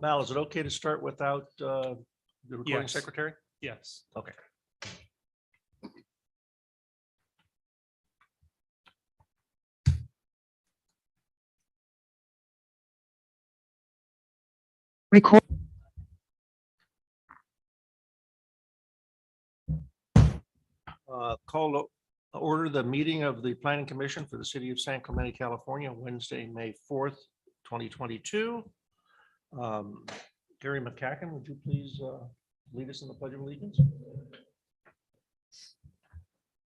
Mal, is it okay to start without the recording Yes. secretary? Yes. Okay. Record. Call to order the meeting of the Planning Commission for the City of San Clemente, California, Wednesday, May 4th, 2022. Gary McCacken, would you please lead us in the Pledge of Allegiance?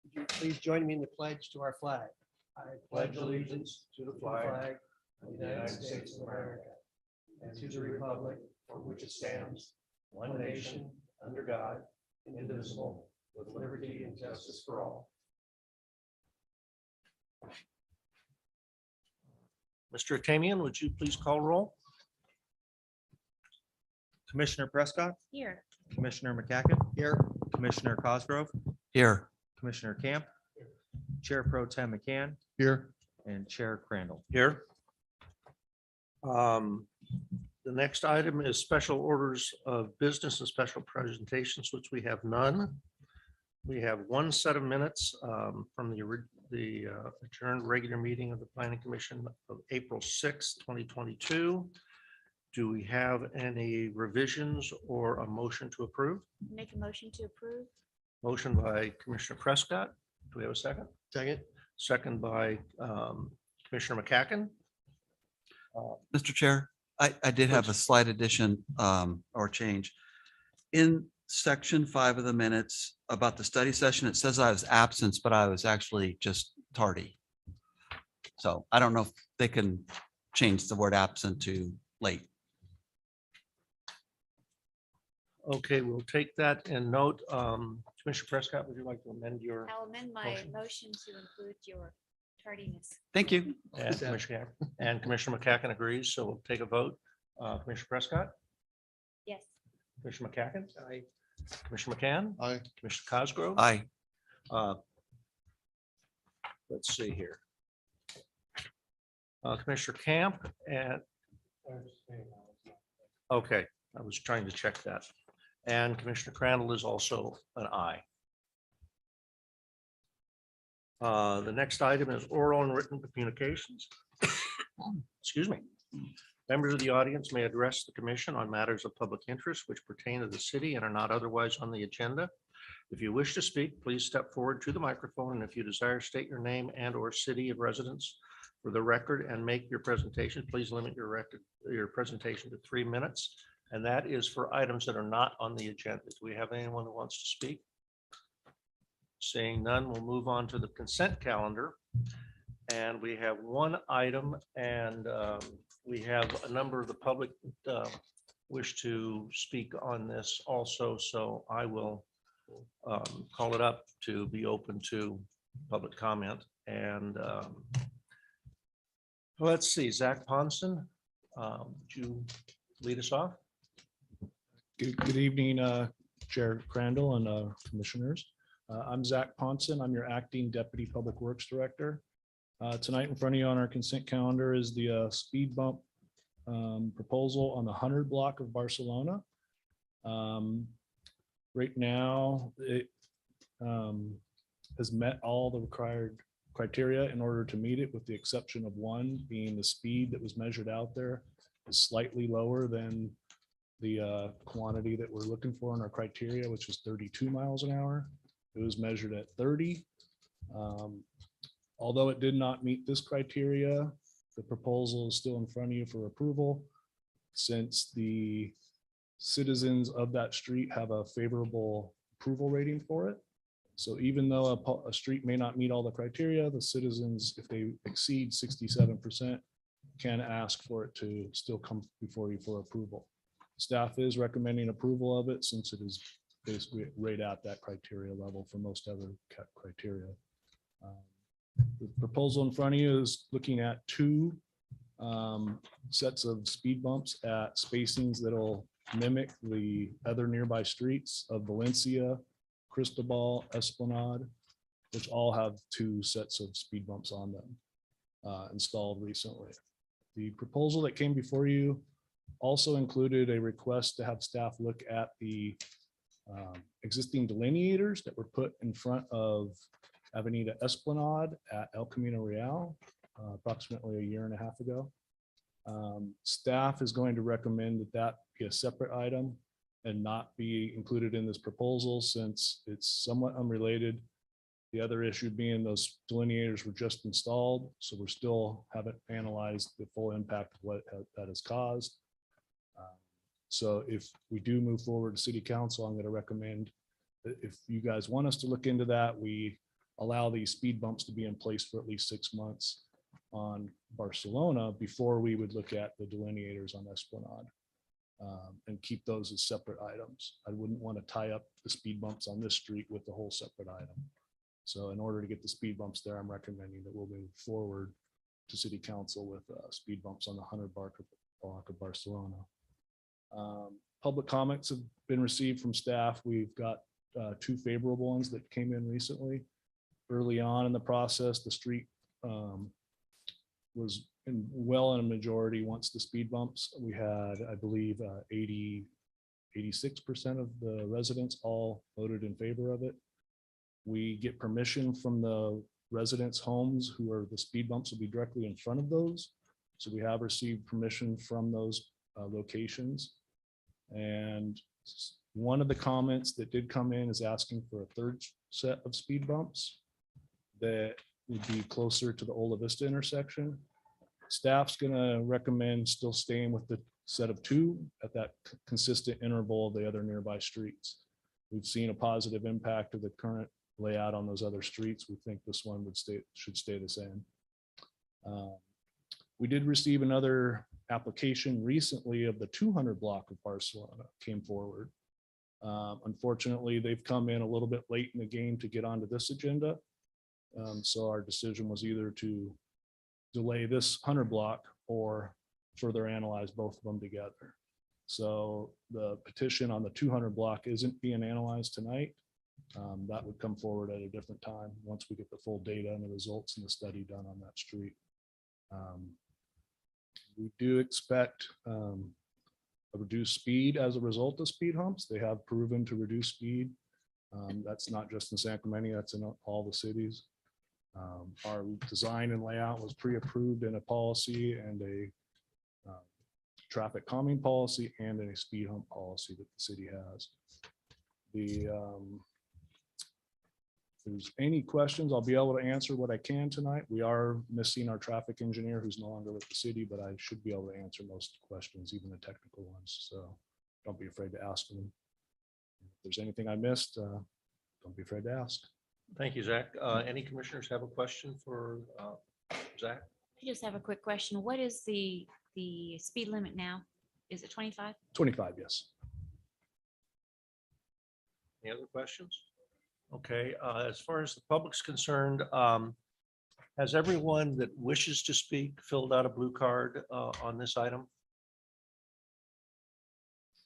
Would you please join me in the pledge to our flag? I pledge allegiance to the flag of the United States of America and to the republic for which it stands, one nation, under God, indivisible, with liberty and justice for all. Mr. Tamian, would you please call roll? Commissioner Prescott, Here. Commissioner McCacken. Here. Commissioner Cosgrove, Here. Commissioner Camp, Chair Pro Tem McCann, Here. and Chair Crandall. Here. The next item is special orders of business and special presentations, which we have none. We have one set of minutes from the adjourned regular meeting of the Planning Commission of April 6th, 2022. Do we have any revisions or a motion to approve? Make a motion to approve. Motion by Commissioner Prescott. Do we have a second? Second. Second by Commissioner McCacken. Mr. Chair, I did have a slight addition or change. In section 5 of the minutes about the study session, it says I was absent, but I was actually just tardy. So I don't know if they can change the word absent to late. Okay, we'll take that and note. Commissioner Prescott, would you like to amend your? I'll amend my Motion. motion to include your tardiness. Thank you. And Commissioner McCacken agrees, so we'll take a vote. Commissioner Prescott, Yes. Commissioner McCacken, Aye. Commissioner McCann, Aye. Commissioner Cosgrove. Aye. Let's see here. Commissioner Camp and. Okay, I was trying to check that. And Commissioner Crandall is also an aye. The next item is oral and written communications. Excuse me. Members of the audience may address the commission on matters of public interest which pertain to the city and are not otherwise on the agenda. If you wish to speak, please step forward to the microphone, and if you desire, state your name and or city of residence for the record and make your presentation. Please limit your presentation to 3 minutes, and that is for items that are not on the agenda. Do we have anyone who wants to speak? Seeing none, we'll move on to the consent calendar. And we have one item, and we have a number of the public wish to speak on this also. So I will call it up to be open to public comment. And let's see, Zach Ponson, would you lead us off? Good evening, Chair Crandall and commissioners. I'm Zach Ponson. I'm your acting Deputy Public Works Director. Tonight in front of you on our consent calendar is the speed bump proposal on the 100 block of Barcelona. Right now, it has met all the required criteria in order to meet it, with the exception of one being the speed that was measured out there is slightly lower than the quantity that we're looking for in our criteria, which is 32 miles an hour. It was measured at 30. Although it did not meet this criteria, the proposal is still in front of you for approval, since the citizens of that street have a favorable approval rating for it. So even though a street may not meet all the criteria, the citizens, if they exceed 67%, can ask for it to still come before you for approval. Staff is recommending approval of it, since it is basically right at that criteria level for most other criteria. The proposal in front of you is looking at 2 sets of speed bumps at spacings that'll mimic the other nearby streets of Valencia, Cristobal, Esplanade, which all have 2 sets of speed bumps on them installed recently. The proposal that came before you Also included a request to have staff look at the existing delineators that were put in front of Avenida Esplanade at El Camino Real approximately a year and a half ago. Staff is going to recommend that that be a separate item and not be included in this proposal since it's somewhat unrelated. The other issue being those delineators were just installed, so we're still haven't analyzed the full impact of what that has caused. So if we do move forward to city council, I'm going to recommend that if you guys want us to look into that, we allow these speed bumps to be in place for at least 6 months on Barcelona before we would look at the delineators on Esplanade. And keep those as separate items. I wouldn't want to tie up the speed bumps on this street with the whole separate item. So in order to get the speed bumps there, I'm recommending that we'll move forward to city council with speed bumps on the 100 block of Barcelona. Public comments have been received from staff. We've got 2 favorable ones that came in recently. Early on in the process, the street was well in a majority once the speed bumps. We had, I believe, 86% of the residents all voted in favor of it. We get permission from the residents' homes who are the speed bumps will be directly in front of those. So we have received permission from those locations. And one of the comments that did come in is asking for a 3rd set of speed bumps that would be closer to the Ola Vista intersection. Staff's gonna recommend still staying with the set of 2 at that consistent interval of the other nearby streets. We've seen a positive impact of the current layout on those other streets. We think this one should stay the same. We did receive another application recently of the 200 block of Barcelona came forward. Unfortunately, they've come in a little bit late in the game to get onto this agenda. So our decision was either to delay this 100 block or further analyze both of them together. So the petition on the 200 block isn't being analyzed tonight. That would come forward at a different time once we get the full data and the results and the study done on that street. We do expect a reduced speed as a result of speed humps. They have proven to reduce speed. That's not just in San Clemente, that's in all the cities. Our design and layout was pre-approved in a policy and a traffic calming policy and a speed hump policy that the city has. If there's any questions, I'll be able to answer what I can tonight. We are missing our traffic engineer who's no longer with the city, but I should be able to answer most questions, even the technical ones. So don't be afraid to ask them. If there's anything I missed, don't be afraid to ask. Thank you, Zach. Any commissioners have a question for Zach? I just have a quick question. What is the speed limit now? Is it 25? 25, yes. Any other questions? Okay, as far as the public's concerned, has everyone that wishes to speak filled out a blue card on this item?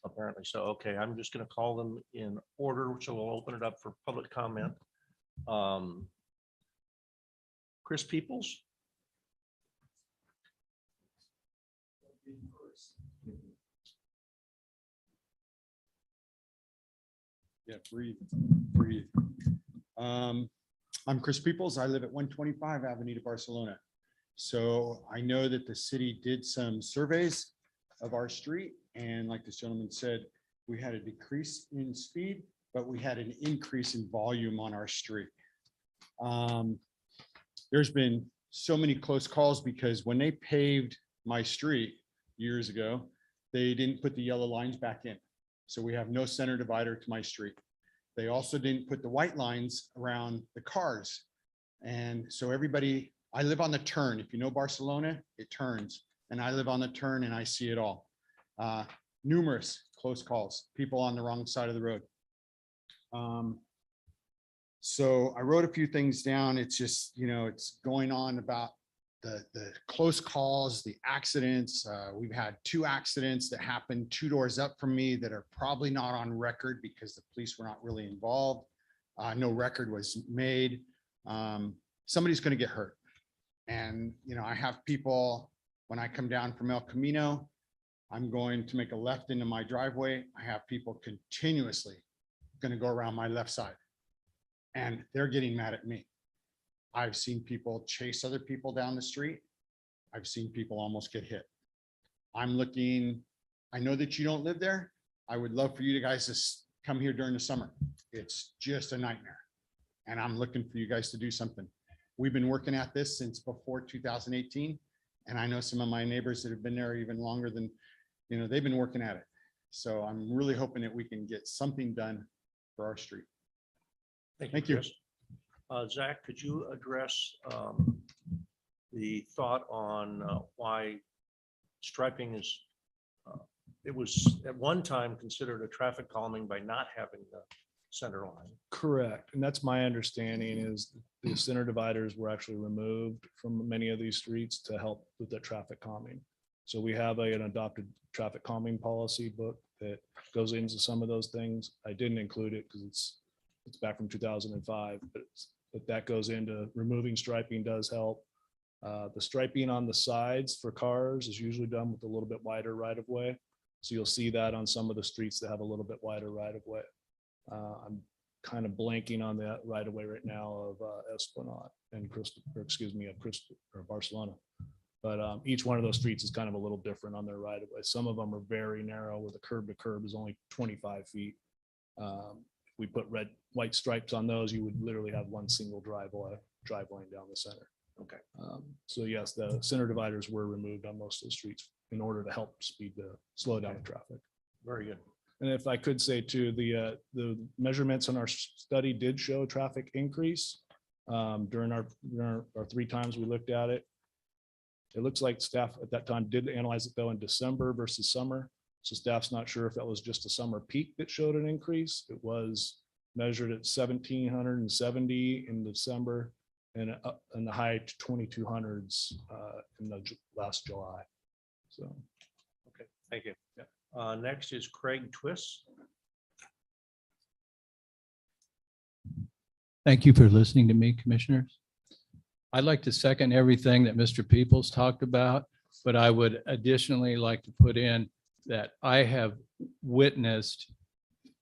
Apparently so. Okay, I'm just going to call them in order, so we'll open it up for public comment. Chris Peoples. Yeah, breathe. I'm Chris Peoples. I live at 125 Avenida Barcelona. So I know that the city did some surveys of our street. And like this gentleman said, we had a decrease in speed, but we had an increase in volume on our street. There's been so many close calls because when they paved my street years ago, they didn't put the yellow lines back in. So we have no center divider to my street. They also didn't put the white lines around the cars. And so everybody, I live on the turn. If you know Barcelona, it turns. And I live on the turn and I see it all. Numerous close calls, people on the wrong side of the road. So I wrote a few things down. It's just, you know, it's going on about the close calls, the accidents. We've had 2 accidents that happened 2 doors up from me that are probably not on record because the police were not really involved. No record was made. Somebody's going to get hurt. And, you know, I have people, when I come down from El Camino, I'm going to make a left into my driveway. I have people continuously going to go around my left side. And they're getting mad at me. I've seen people chase other people down the street. I've seen people almost get hit. I'm looking, I know that you don't live there. I would love for you guys to come here during the summer. It's just a nightmare. And I'm looking for you guys to do something. We've been working at this since before 2018. And I know some of my neighbors that have been there even longer than, they've been working at it. So I'm really hoping that we can get something done for our street. Thank you. Chris. Zach, could you address the thought on why striping is, it was at one time considered a traffic calming by not having the center line. Correct. And that's my understanding is the center dividers were actually removed from many of these streets to help with the traffic calming. So we have an adopted traffic calming policy book that goes into some of those things. I didn't include it because it's back from 2005, but that goes into removing striping does help. The striping on the sides for cars is usually done with a little bit wider right of way. So you'll see that on some of the streets that have a little bit wider right of way. I'm kind of blanking on that right of way right now of Esplanade and Barcelona. But each one of those streets is kind of a little different on their right of way. Some of them are very narrow where the curb to curb is only 25 feet. If we put white stripes on those, you would literally have one single drive lane down the center. Okay. So yes, the center dividers were removed on most of the streets in order to help slow down the traffic. Very good. And if I could say too, the measurements in our study did show traffic increase during our 3 times we looked at it. It looks like staff at that time did analyze it though in December versus summer. So staff's not sure if that was just a summer peak that showed an increase. It was measured at 1,770 in December and in the high 2,200s in the last July. So. Okay, thank you. Yeah. Next is Craig Twist. Thank you for listening to me, commissioners. I'd like to second everything that Mr. Peoples talked about, but I would additionally like to put in that I have witnessed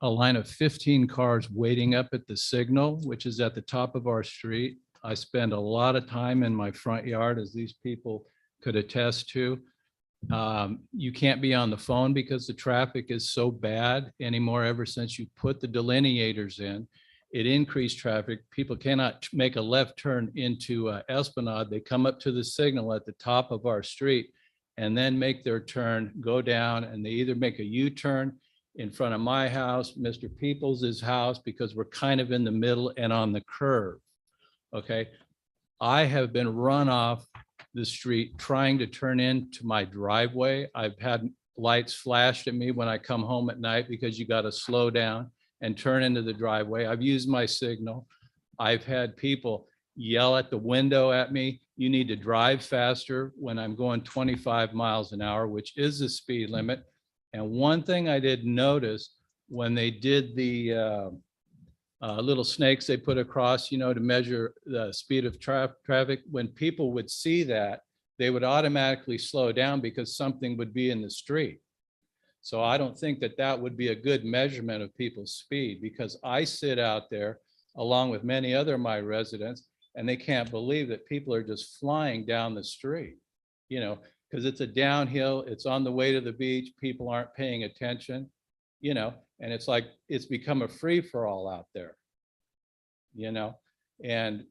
a line of 15 cars waiting up at the signal, which is at the top of our street. I spend a lot of time in my front yard, as these people could attest to. You can't be on the phone because the traffic is so bad anymore ever since you put the delineators in. It increased traffic. People cannot make a left turn into Esplanade. They come up to the signal at the top of our street and then make their turn, go down, and they either make a U-turn in front of my house, Mr. Peoples' house, because we're kind of in the middle and on the curve. Okay. I have been run off the street trying to turn into my driveway. I've had lights flashed at me when I come home at night because you got to slow down and turn into the driveway. I've used my signal. I've had people yell at the window at me, you need to drive faster, when I'm going 25 miles an hour, which is the speed limit. And one thing I did notice when they did the little snakes they put across, to measure the speed of traffic, when people would see that, they would automatically slow down because something would be in the street. So I don't think that that would be a good measurement of people's speed, because I sit out there along with many other of my residents, and they can't believe that people are just flying down the street, because it's a downhill, it's on the way to the beach, people aren't paying attention, and it's like, it's become a free for all out there, and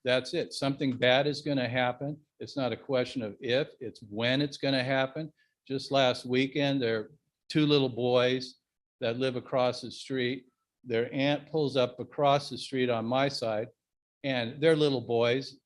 that's it. Something bad is going to happen. It's not a question of if, it's when it's going to happen. Just last weekend, there are 2 little boys that live across the street. Their aunt pulls up across the street on my side, and they're little boys,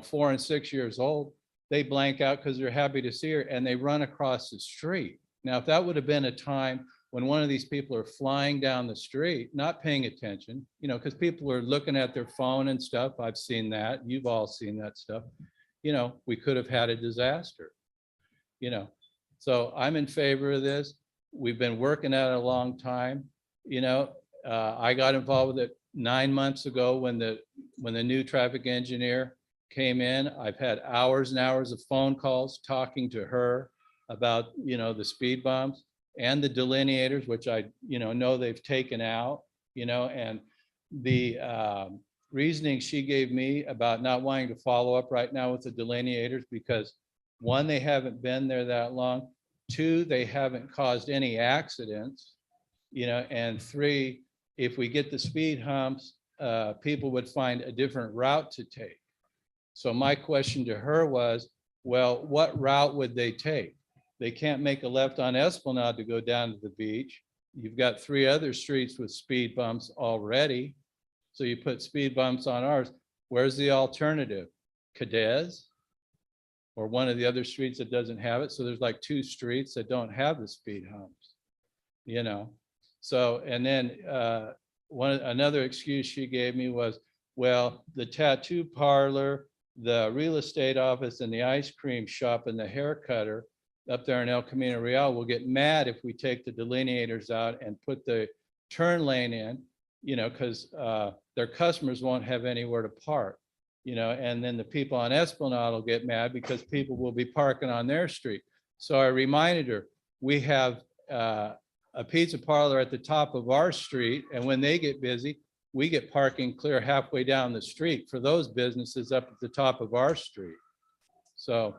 4 and 6 years old. They blank out because they're happy to see her, and they run across the street. Now, if that would have been a time when one of these people are flying down the street, not paying attention, because people are looking at their phone and stuff. I've seen that. You've all seen that stuff. We could have had a disaster, So I'm in favor of this. We've been working at it a long time. I got involved with it 9 months ago when the new traffic engineer came in. I've had hours and hours of phone calls talking to her about, the speed bumps and the delineators, which I, know they've taken out, and the reasoning she gave me about not wanting to follow up right now with the delineators, because one, they haven't been there that long. Two, they haven't caused any accidents, and three, if we get the speed humps, people would find a different route to take. So my question to her was, well, what route would they take? They can't make a left on Esplanade to go down to the beach. You've got 3 other streets with speed bumps already. So you put speed bumps on ours. Where's the alternative? Cadiz? Or one of the other streets that doesn't have it. So there's like 2 streets that don't have the speed humps, So, and then another excuse she gave me was, well, the tattoo parlor, the real estate office, and the ice cream shop and the hair cutter up there in El Camino Real will get mad if we take the delineators out and put the turn lane in, because their customers won't have anywhere to park, and then the people on Esplanade will get mad because people will be parking on their street. So I reminded her, we have a pizza parlor at the top of our street, and when they get busy, we get parking clear halfway down the street for those businesses up at the top of our street. So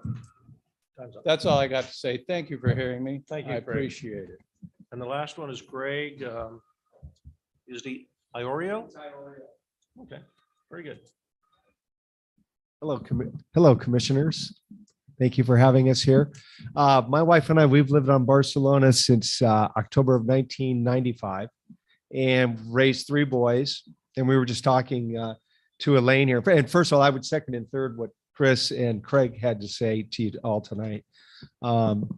Time's up. that's all I got to say. Thank you for hearing me. Thank you, I Craig. appreciate it. And the last one is Greg, is the Iorio? Okay, very good. Hello, commissioners. Thank you for having us here. My wife and I, we've lived on Barcelona since October of 1995 and raised 3 boys. And we were just talking to Elaine here. And first of all, I would second and third what Chris and Craig had to say to you all tonight. And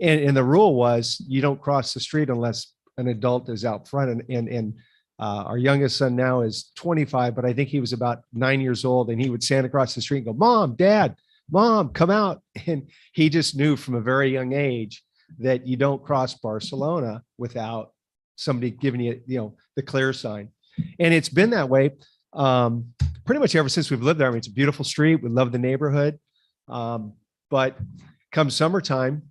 the rule was you don't cross the street unless an adult is out front. And our youngest son now is 25, but I think he was about 9 years old, and he would stand across the street and go, "Mom, Dad, Mom, come out." And he just knew from a very young age that you don't cross Barcelona without somebody giving you, the clear sign. And it's been that way pretty much ever since we've lived there. I mean, it's a beautiful street. We love the neighborhood. But come summertime,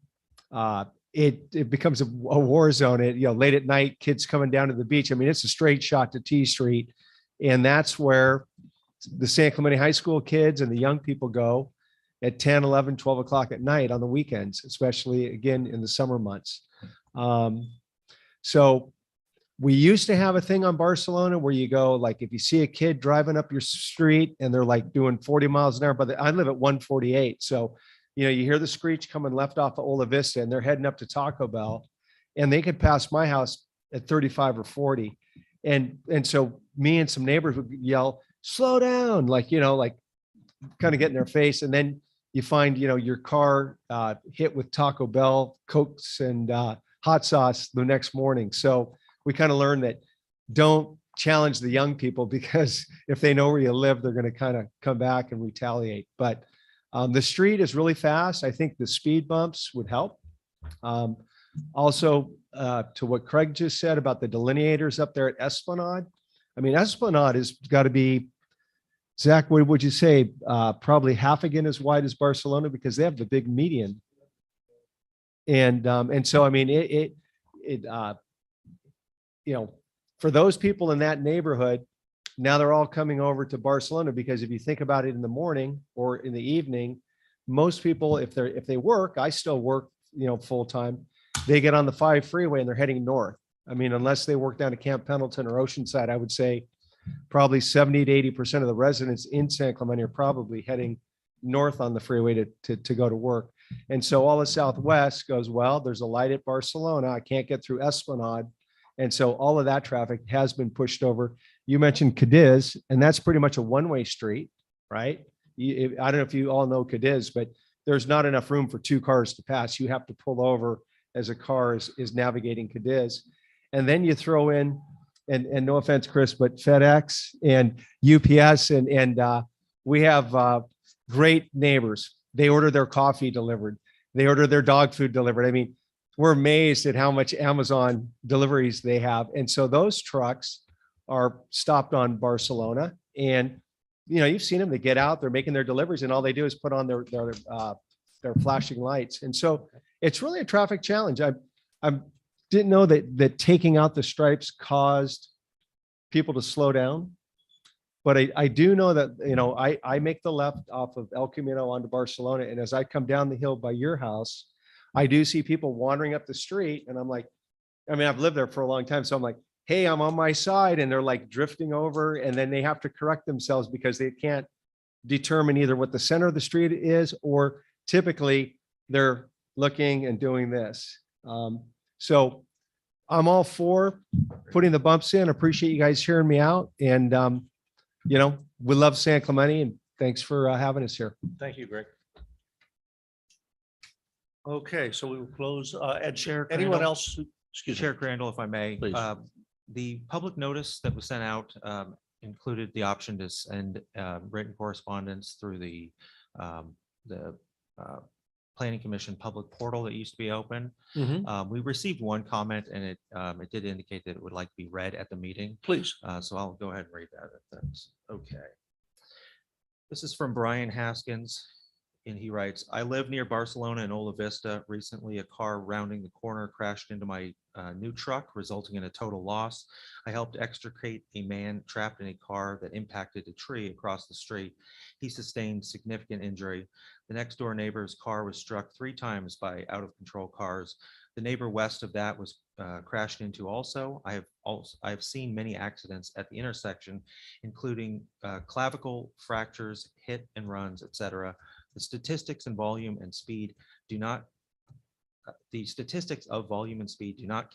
it becomes a war zone. Late at night, kids coming down to the beach. I mean, it's a straight shot to T Street. And that's where the San Clemente High School kids and the young people go at 10, 11, 12 o'clock at night on the weekends, especially again in the summer months. So we used to have a thing on Barcelona where you go, like, if you see a kid driving up your street and they're like doing 40 miles an hour, but I live at 148. So, you hear the screech coming left off of Ola Vista and they're heading up to Taco Bell, and they could pass my house at 35 or 40. And so me and some neighbors would yell, "Slow down," like kind of get in their face. And then you find, your car hit with Taco Bell, Cokes, and hot sauce the next morning. So we kind of learned that don't challenge the young people, because if they know where you live, they're going to kind of come back and retaliate. But the street is really fast. I think the speed bumps would help. Also, to what Craig just said about the delineators up there at Esplanade. I mean, Esplanade has got to be, Zach, what would you say? Probably half again as wide as Barcelona, because they have the big median. And so, I mean, for those people in that neighborhood, now they're all coming over to Barcelona, because if you think about it in the morning or in the evening, most people, if they work, I still work, full time, they get on the 5 freeway and they're heading north. I mean, unless they work down at Camp Pendleton or Oceanside, I would say probably 70 to 80% of the residents in San Clemente are probably heading north on the freeway to go to work. And so all the Southwest goes, well, there's a light at Barcelona, I can't get through Esplanade. And so all of that traffic has been pushed over. You mentioned Cadiz, and that's pretty much a one-way street, right? I don't know if you all know Cadiz, but there's not enough room for 2 cars to pass. You have to pull over as a car is navigating Cadiz. And then you throw in, and no offense, Chris, but FedEx and UPS, and we have great neighbors. They order their coffee delivered. They order their dog food delivered. I mean, we're amazed at how much Amazon deliveries they have. And so those trucks are stopped on Barcelona, and, you've seen them, they get out, they're making their deliveries, and all they do is put on their They're flashing lights. And so it's really a traffic challenge. I didn't know that taking out the stripes caused people to slow down. But I do know that, I make the left off of El Camino onto Barcelona. And as I come down the hill by your house, I do see people wandering up the street. And I'm like, I've lived there for a long time. So I'm like, hey, I'm on my side. And they're like drifting over. And then they have to correct themselves because they can't determine either what the center of the street is, or typically they're looking and doing this. So I'm all for putting the bumps in. Appreciate you guys hearing me out. And, we love San Clemente, and thanks for having us here. Thank you, Greg. Okay, so we will close. Ed, Chair anyone Crandall? else? Excuse me. Chair Crandall, if I may. Please. The public notice that was sent out included the option to send written correspondence through the Planning Commission public portal that used to be open. Mhm. We received one comment, and it did indicate that it would like to be read at the meeting. Please. So I'll go ahead and read that if that's okay. This is from Brian Haskins, and he writes, I live near Barcelona and Ola Vista. Recently, a car rounding the corner crashed into my new truck, resulting in a total loss. I helped extricate a man trapped in a car that impacted a tree across the street. He sustained significant injury. The next door neighbor's car was struck 3 times by out of control cars. The neighbor west of that was crashed into also. I have seen many accidents at the intersection, including clavicle fractures, hit and runs, etc. The statistics of volume and speed do not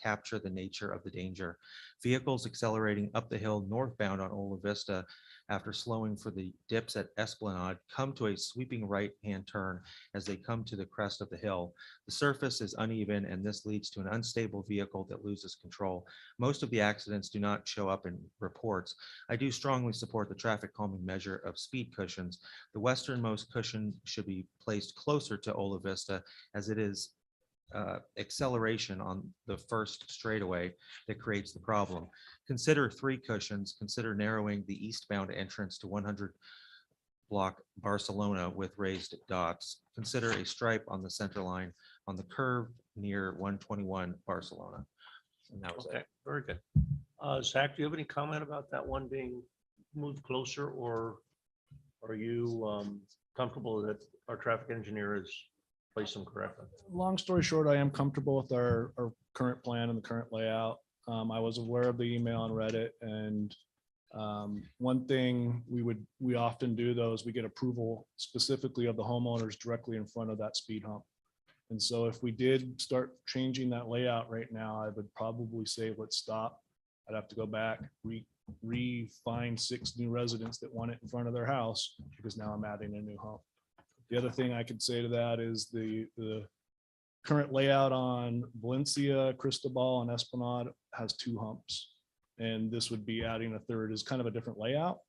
capture the nature of the danger. Vehicles accelerating up the hill northbound on Ola Vista after slowing for the dips at Esplanade come to a sweeping right-hand turn as they come to the crest of the hill. The surface is uneven, and this leads to an unstable vehicle that loses control. Most of the accidents do not show up in reports. I do strongly support the traffic calming measure of speed cushions. The westernmost cushion should be placed closer to Ola Vista, as it is acceleration on the first straightaway that creates the problem. Consider 3 cushions. Consider narrowing the eastbound entrance to 100 block Barcelona with raised dots. Consider a stripe on the center line on the curve near 121 Barcelona. And that was Okay, it. very good. Zach, do you have any comment about that one being moved closer, or are you comfortable that our traffic engineer has placed them correctly? Long story short, I am comfortable with our current plan and the current layout. I was aware of the email and read it, and one thing we often do though is we get approval specifically of the homeowners directly in front of that speed hump. And so if we did start changing that layout right now, I would probably say, let's stop. I'd have to go back, re-find 6 new residents that want it in front of their house, because now I'm adding a new hump. The other thing I could say to that is the current layout on Valencia, Cristobal, and Esplanade has 2 humps. And this would be adding a third. Is kind of a different layout.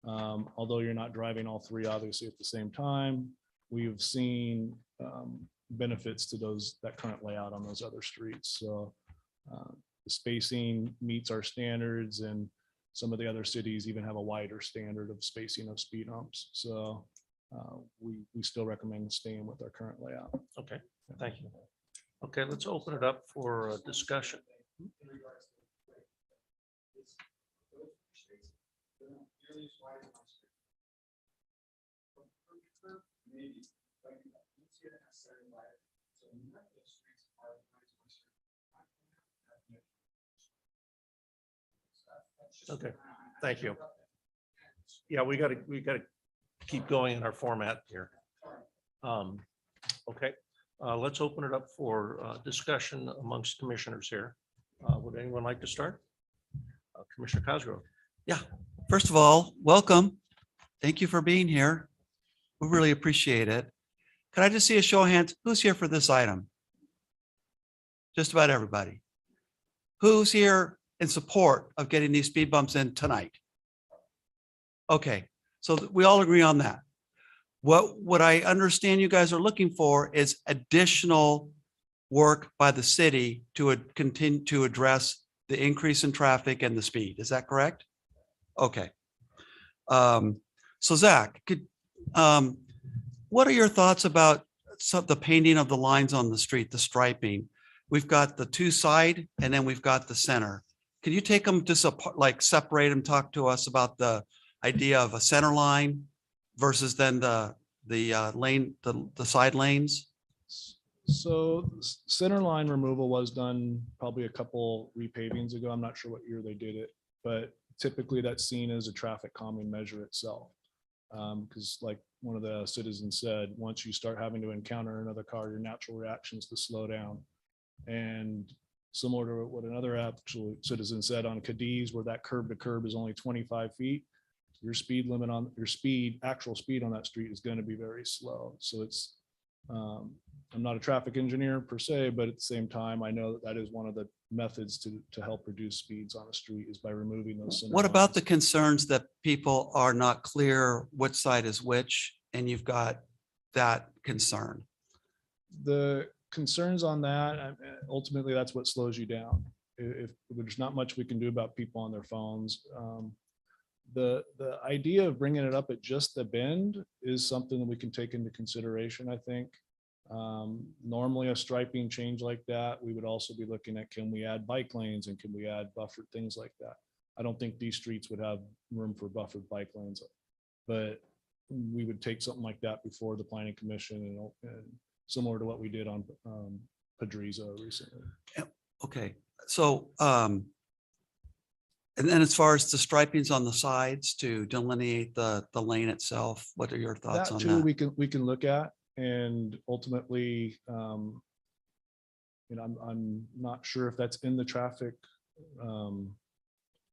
Although you're not driving all 3 obviously at the same time. We've seen benefits to that current layout on those other streets. So the spacing meets our standards, and some of the other cities even have a wider standard of spacing of speed humps. So we still recommend staying with our current layout. Okay, thank you. Okay, let's open it up for discussion. Okay, thank you. Yeah, we gotta keep going in our format here. Okay, let's open it up for discussion amongst commissioners here. Would anyone like to start? Commissioner Cosgrove. Yeah, first of all, welcome. Thank you for being here. We really appreciate it. Could I just see a show of hands? Who's here for this item? Just about everybody. Who's here in support of getting these speed bumps in tonight? Okay, so we all agree on that. What I understand you guys are looking for is additional work by the city to continue to address the increase in traffic and the speed. Is that correct? Okay. So Zach, what are your thoughts about the painting of the lines on the street, the striping. We've got the two side and then we've got the center. Can you take them just apart, like separate them, talk to us about the idea of a center line versus then the lane, the side lanes? So center line removal was done probably a couple repavings ago. I'm not sure what year they did it, but typically that's seen as a traffic calming measure itself. Because like one of the citizens said, once you start having to encounter another car, your natural reaction is to slow down. And similar to what another actual citizen said on Cadiz, where that curb to curb is only 25 feet, your speed limit on your actual speed on that street is going to be very slow. So it's, I'm not a traffic engineer per se, but at the same time, I know that is one of the methods to help reduce speeds on a street is by removing those. center What about lines. the concerns that people are not clear which side is which, and you've got that concern? The concerns on that, ultimately, that's what slows you down. If there's not much we can do about people on their phones. The idea of bringing it up at just the bend is something that we can take into consideration, I think. Normally a striping change like that, we would also be looking at, can we add bike lanes and can we add buffered things like that? I don't think these streets would have room for buffered bike lanes, but we would take something like that before the planning commission and similar to what we did on Padriza recently. Okay, so, and then as far as the stripings on the sides to delineate the lane itself, what are your thoughts That on too, that? we can look at, and ultimately, I'm not sure if that's in the traffic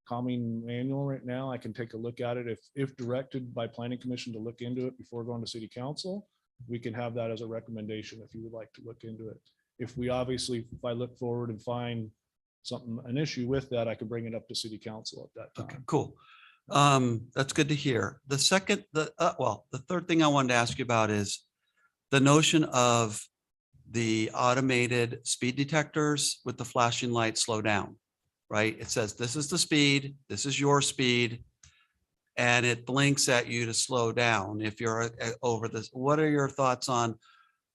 calming manual right now. I can take a look at it. If directed by planning commission to look into it before going to city council, we can have that as a recommendation if you would like to look into it. If I look forward and find an issue with that, I can bring it up to city council at that Okay, time. cool. That's good to hear. The third thing I wanted to ask you about is the notion of the automated speed detectors with the flashing light slow down, right? It says, this is the speed, this is your speed, and it blinks at you to slow down if you're over this. What are your thoughts on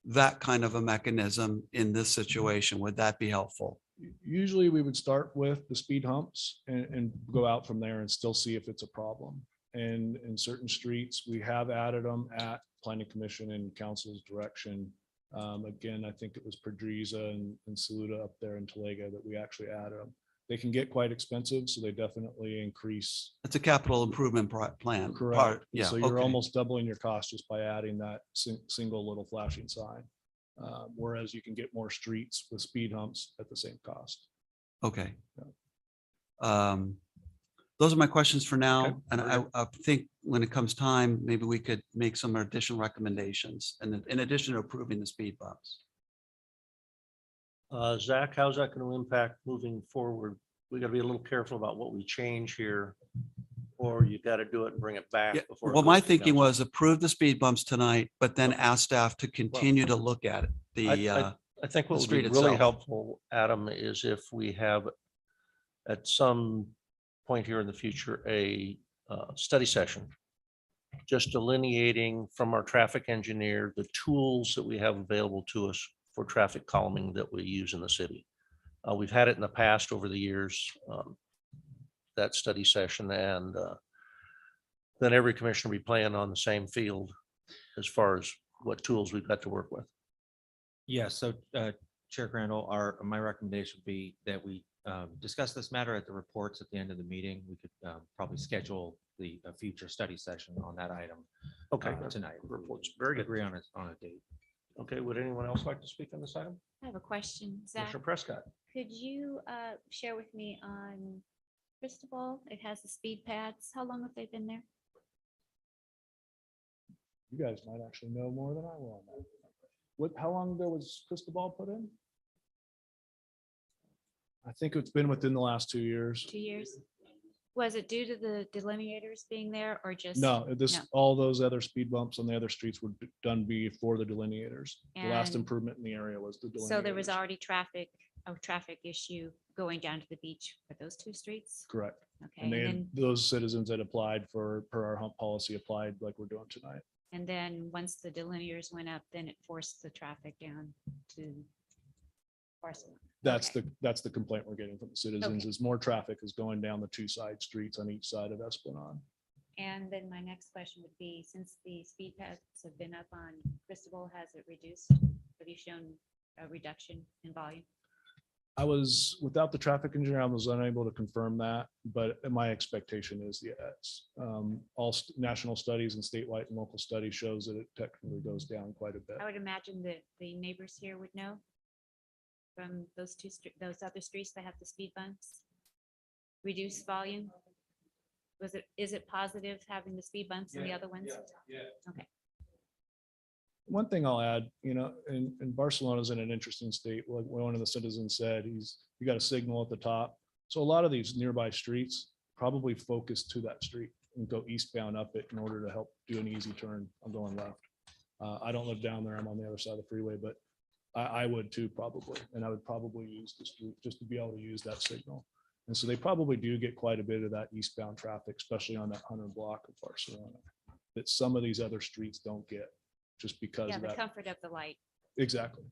that kind of a mechanism in this situation? Would that be helpful? Usually we would start with the speed humps and go out from there and still see if it's a problem. And in certain streets, we have added them at planning commission and council's direction. Again, I think it was Padriza and Saluda up there in Talega that we actually added them. They can get quite expensive, so they definitely increase. It's a capital improvement plan. Correct. Yeah. So you're okay. almost doubling your cost just by adding that single little flashing sign. Whereas you can get more streets with speed humps at the same cost. Okay. Those are my questions for now. Okay, And very I think when it comes time, maybe we could make some additional recommendations and in addition to approving the speed bumps. Zach, how's that going to impact moving forward? We got to be a little careful about what we change here, or you got to do it and bring it back Yeah, before. it well, goes my to thinking council. was approve the speed bumps tonight, but then ask staff to continue to look at it. I think what would be street really itself. helpful, Adam, is if we have at some point here in the future, a study session, just delineating from our traffic engineer, the tools that we have available to us for traffic calming that we use in the city. We've had it in the past over the years, that study session, and then every commissioner will be playing on the same field as far as what tools we've got to work with. Yeah, so Chair Crandall, my recommendation would be that we discuss this matter at the reports at the end of the meeting. We could probably schedule the future study session on that item Okay, tonight. reports, very good. Agree on a date. Okay, would anyone else like to speak on this item? I have a question. Zach, Commissioner Prescott. could you share with me on Cristobal? It has the speed pads. How long have they been there? You guys might actually know more than I will on that. How long ago was Cristobal put in? I think it's been within the last 2 years. 2 years? Was it due to the delineators being there or just? No, No. all those other speed bumps on the other streets were done before the delineators. The last And improvement in the area was the delineators. So there was already a traffic issue going down to the beach for those two streets? Correct. Okay, And and then, those citizens that applied per our hump policy applied like we're doing tonight. And then once the delineators went up, then it forced the traffic down to Barcelona. Okay. That's the complaint we're getting from the citizens Okay. is more traffic is going down the two side streets on each side of Esplanade. And then my next question would be, since the speed pads have been up on Cristobal, has it reduced? Have you shown a reduction in volume? I was, without the traffic engineer, I was unable to confirm that, but my expectation is yes. National studies and statewide and local studies shows that it technically goes down quite a bit. I would imagine that the neighbors here would know from those those other streets that have the speed bumps. Reduced volume? Is it positive having the speed bumps and the other ones? Okay. One thing I'll add, and Barcelona's in an interesting state. Like one of the citizens said, you got a signal at the top. So a lot of these nearby streets probably focus to that street and go eastbound up it in order to help do an easy turn. I'm going left. I don't live down there. I'm on the other side of the freeway, but I would too, probably. And I would probably use the street just to be able to use that signal. And so they probably do get quite a bit of that eastbound traffic, especially on that 100 block of Barcelona, that some of these other streets don't get just because Yeah, of the that. comfort of the light. Exactly.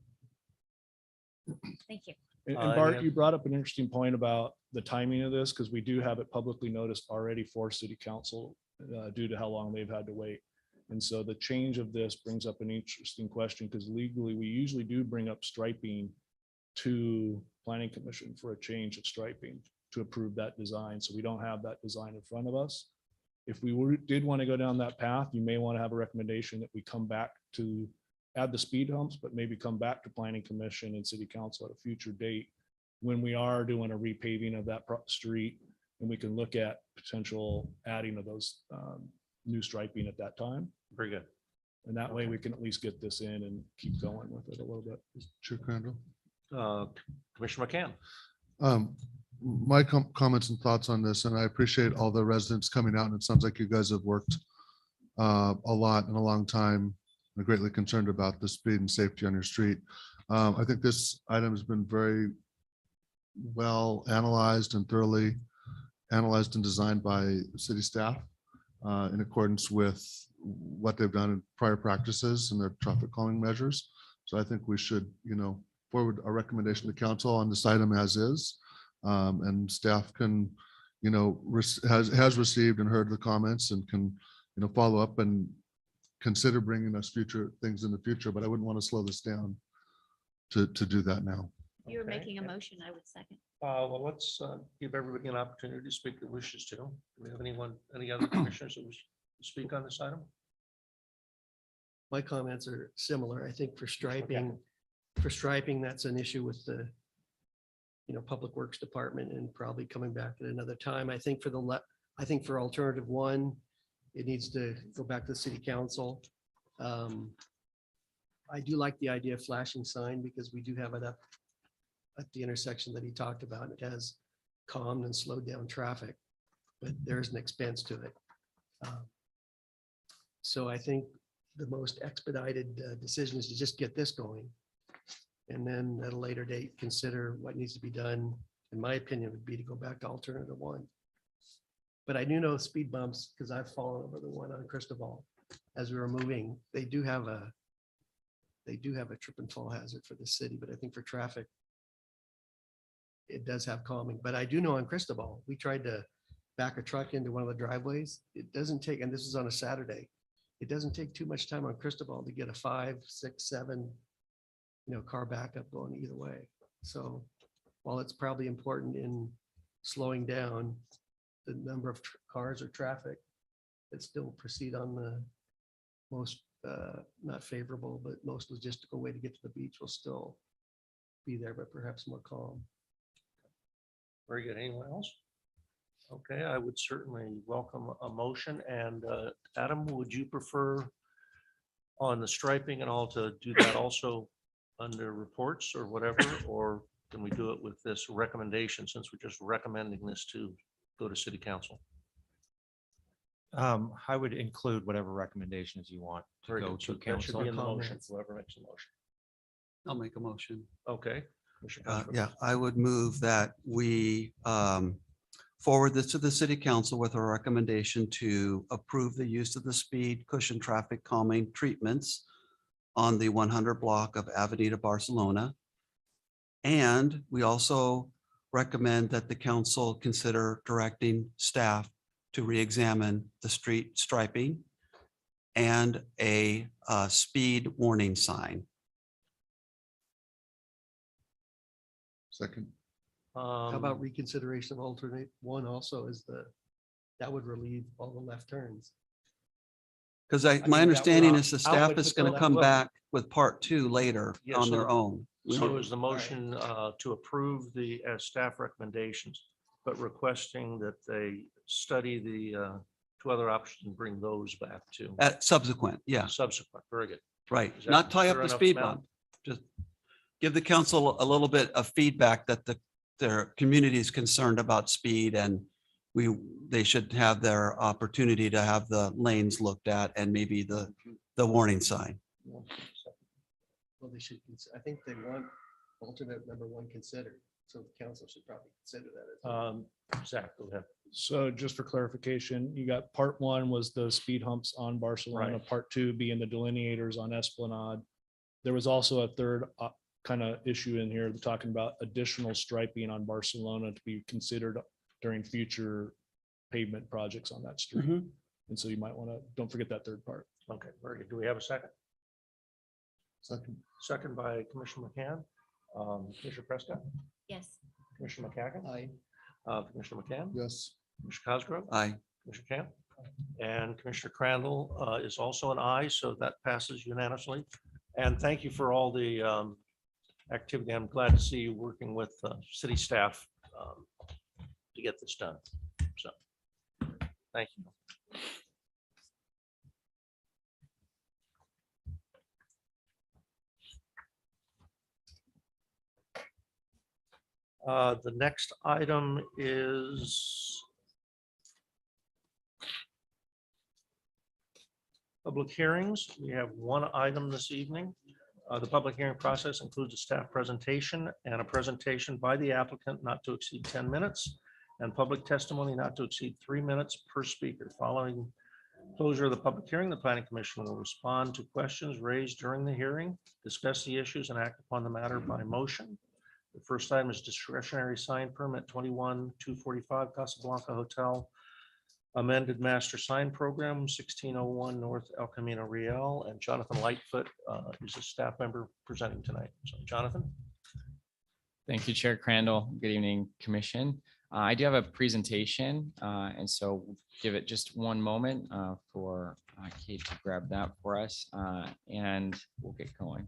Thank you. And Yeah. Bart, you brought up an interesting point about the timing of this, because we do have it publicly noticed already for city council due to how long they've had to wait. And so the change of this brings up an interesting question, because legally, we usually do bring up striping to planning commission for a change of striping to approve that design. So we don't have that design in front of us. If we did want to go down that path, you may want to have a recommendation that we come back to add the speed humps, but maybe come back to planning commission and city council at a future date when we are doing a repaving of that street, and we can look at potential adding of those new striping at that time. Very good. And that way we can at least get this in and keep going with it a little bit. Chair Crandall. Commissioner McCann. My comments and thoughts on this, and I appreciate all the residents coming out, and it sounds like you guys have worked a lot in a long time. I'm greatly concerned about the speed and safety on your street. I think this item has been very well analyzed and thoroughly analyzed and designed by city staff in accordance with what they've done in prior practices and their traffic calming measures. So I think we should, forward a recommendation to council on this item as is. And staff can, has received and heard the comments and can, follow up and consider bringing us future things in the future, but I wouldn't want to slow this down to do that now. You were Okay. making a motion, I would second. Well, let's give everybody an opportunity to speak that wishes to. Do we have any other commissioners that wish to speak on this item? My comments are similar. I think for striping, that's an issue with the Public Works Department and probably coming back at another time. I think for alternative one, it needs to go back to the city council. I do like the idea of flashing sign because we do have it up at the intersection that he talked about. It has calmed and slowed down traffic, but there's an expense to it. So I think the most expedited decision is to just get this going. And then at a later date, consider what needs to be done. In my opinion, would be to go back to alternative one. But I do know speed bumps because I've fallen over the one on Cristobal as we were moving. They do have a trip and fall hazard for the city, but I think for traffic, it does have calming. But I do know on Cristobal, we tried to back a truck into one of the driveways. It doesn't take, and this is on a Saturday, it doesn't take too much time on Cristobal to get a 5, 6, 7, car backup going either way. So while it's probably important in slowing down the number of cars or traffic that still proceed on the most, not favorable, but most logistical way to get to the beach will still be there, but perhaps more calm. Very good. Anyone else? Okay, I would certainly welcome a motion. And Adam, would you prefer on the striping and all to do that also under reports or whatever? Or can we do it with this recommendation since we're just recommending this to go to city council? I would include whatever recommendations you want to Very go good. So to that should be council. in the motion, Comments. whoever makes the motion. I'll make a motion. Okay. Commissioner Yeah, Constable. I would move that we forward this to the city council with a recommendation to approve the use of the speed cushion traffic calming treatments on the 100 block of Avenida Barcelona. And we also recommend that the council consider directing staff to re-examine the street striping and a speed warning sign. Second. How about reconsideration of alternate one also is that would relieve all the left turns. Because mean, my that understanding would- is the how staff would is put going the to come left- back with part 2 later Yeah, on so their the- own. So is the motion to approve the staff recommendations, but requesting that they study the 2 other options and bring those back to At subsequent, yeah, subsequent. Very good. right. Is that Not tie up clear the enough, speed Madam? bump. Just give the council a little bit of feedback that their community is concerned about speed and they should have their opportunity to have the lanes looked at and maybe the warning sign. Well, they should, I think they want alternate number 1 considered, so the council should probably consider that. as well. Zach, go ahead. So just for clarification, you got part 1 was the speed humps on Barcelona, Right. part 2 being the delineators on Esplanade. There was also a third kind of issue in here talking about additional striping on Barcelona to be considered during future pavement projects on that street. Mhm. And so you might want to, don't forget that third part. Okay, very good. Do we have a second? Second. Second by Commissioner McCann. Commissioner Prescott, Yes. Commissioner McCagan, Aye. Commissioner McCann, Yes. Commissioner Cosgrove, Aye. Commissioner Camp, and Commissioner Crandall is also an aye, so that passes unanimously. And thank you for all the activity. I'm glad to see you working with city staff to get this done. So, thank you. The next item is public hearings. We have one item this evening. The public hearing process includes a staff presentation and a presentation by the applicant not to exceed 10 minutes and public testimony not to exceed 3 minutes per speaker. Following closure of the public hearing, the planning commission will respond to questions raised during the hearing, discuss the issues and act upon the matter by motion. The first item is discretionary sign permit 21-245 Casablanca Hotel, amended master sign program 1601 North El Camino Real, and Jonathan Lightfoot is a staff member presenting tonight. So Jonathan. Thank you, Chair Crandall. Good evening, Commission. I do have a presentation, and so we'll give it just one moment for Kate to grab that for us, and we'll get going.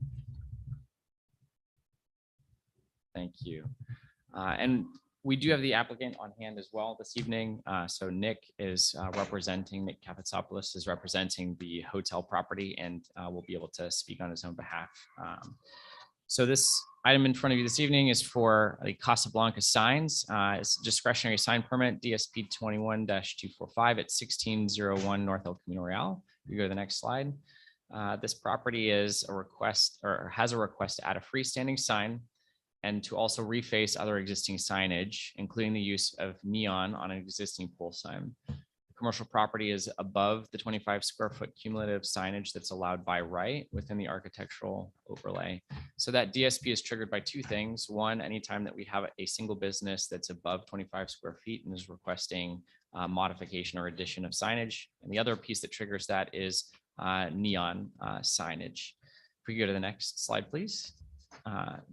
Thank you. And we do have the applicant on hand as well this evening. So Nick is representing, Nick Kapatsopoulos is representing the hotel property and will be able to speak on his own behalf. So this item in front of you this evening is for the Casablanca signs. It's a discretionary sign permit, DSP 21-245 at 1601 North El Camino Real. You go to the next slide. This property is a request or has a request to add a freestanding sign and to also reface other existing signage, including the use of neon on an existing pole sign. The commercial property is above the 25 square foot cumulative signage that's allowed by right within the architectural overlay. So that DSP is triggered by 2 things. One, anytime that we have a single business that's above 25 square feet and is requesting modification or addition of signage. And the other piece that triggers that is neon signage. If we go to the next slide, please.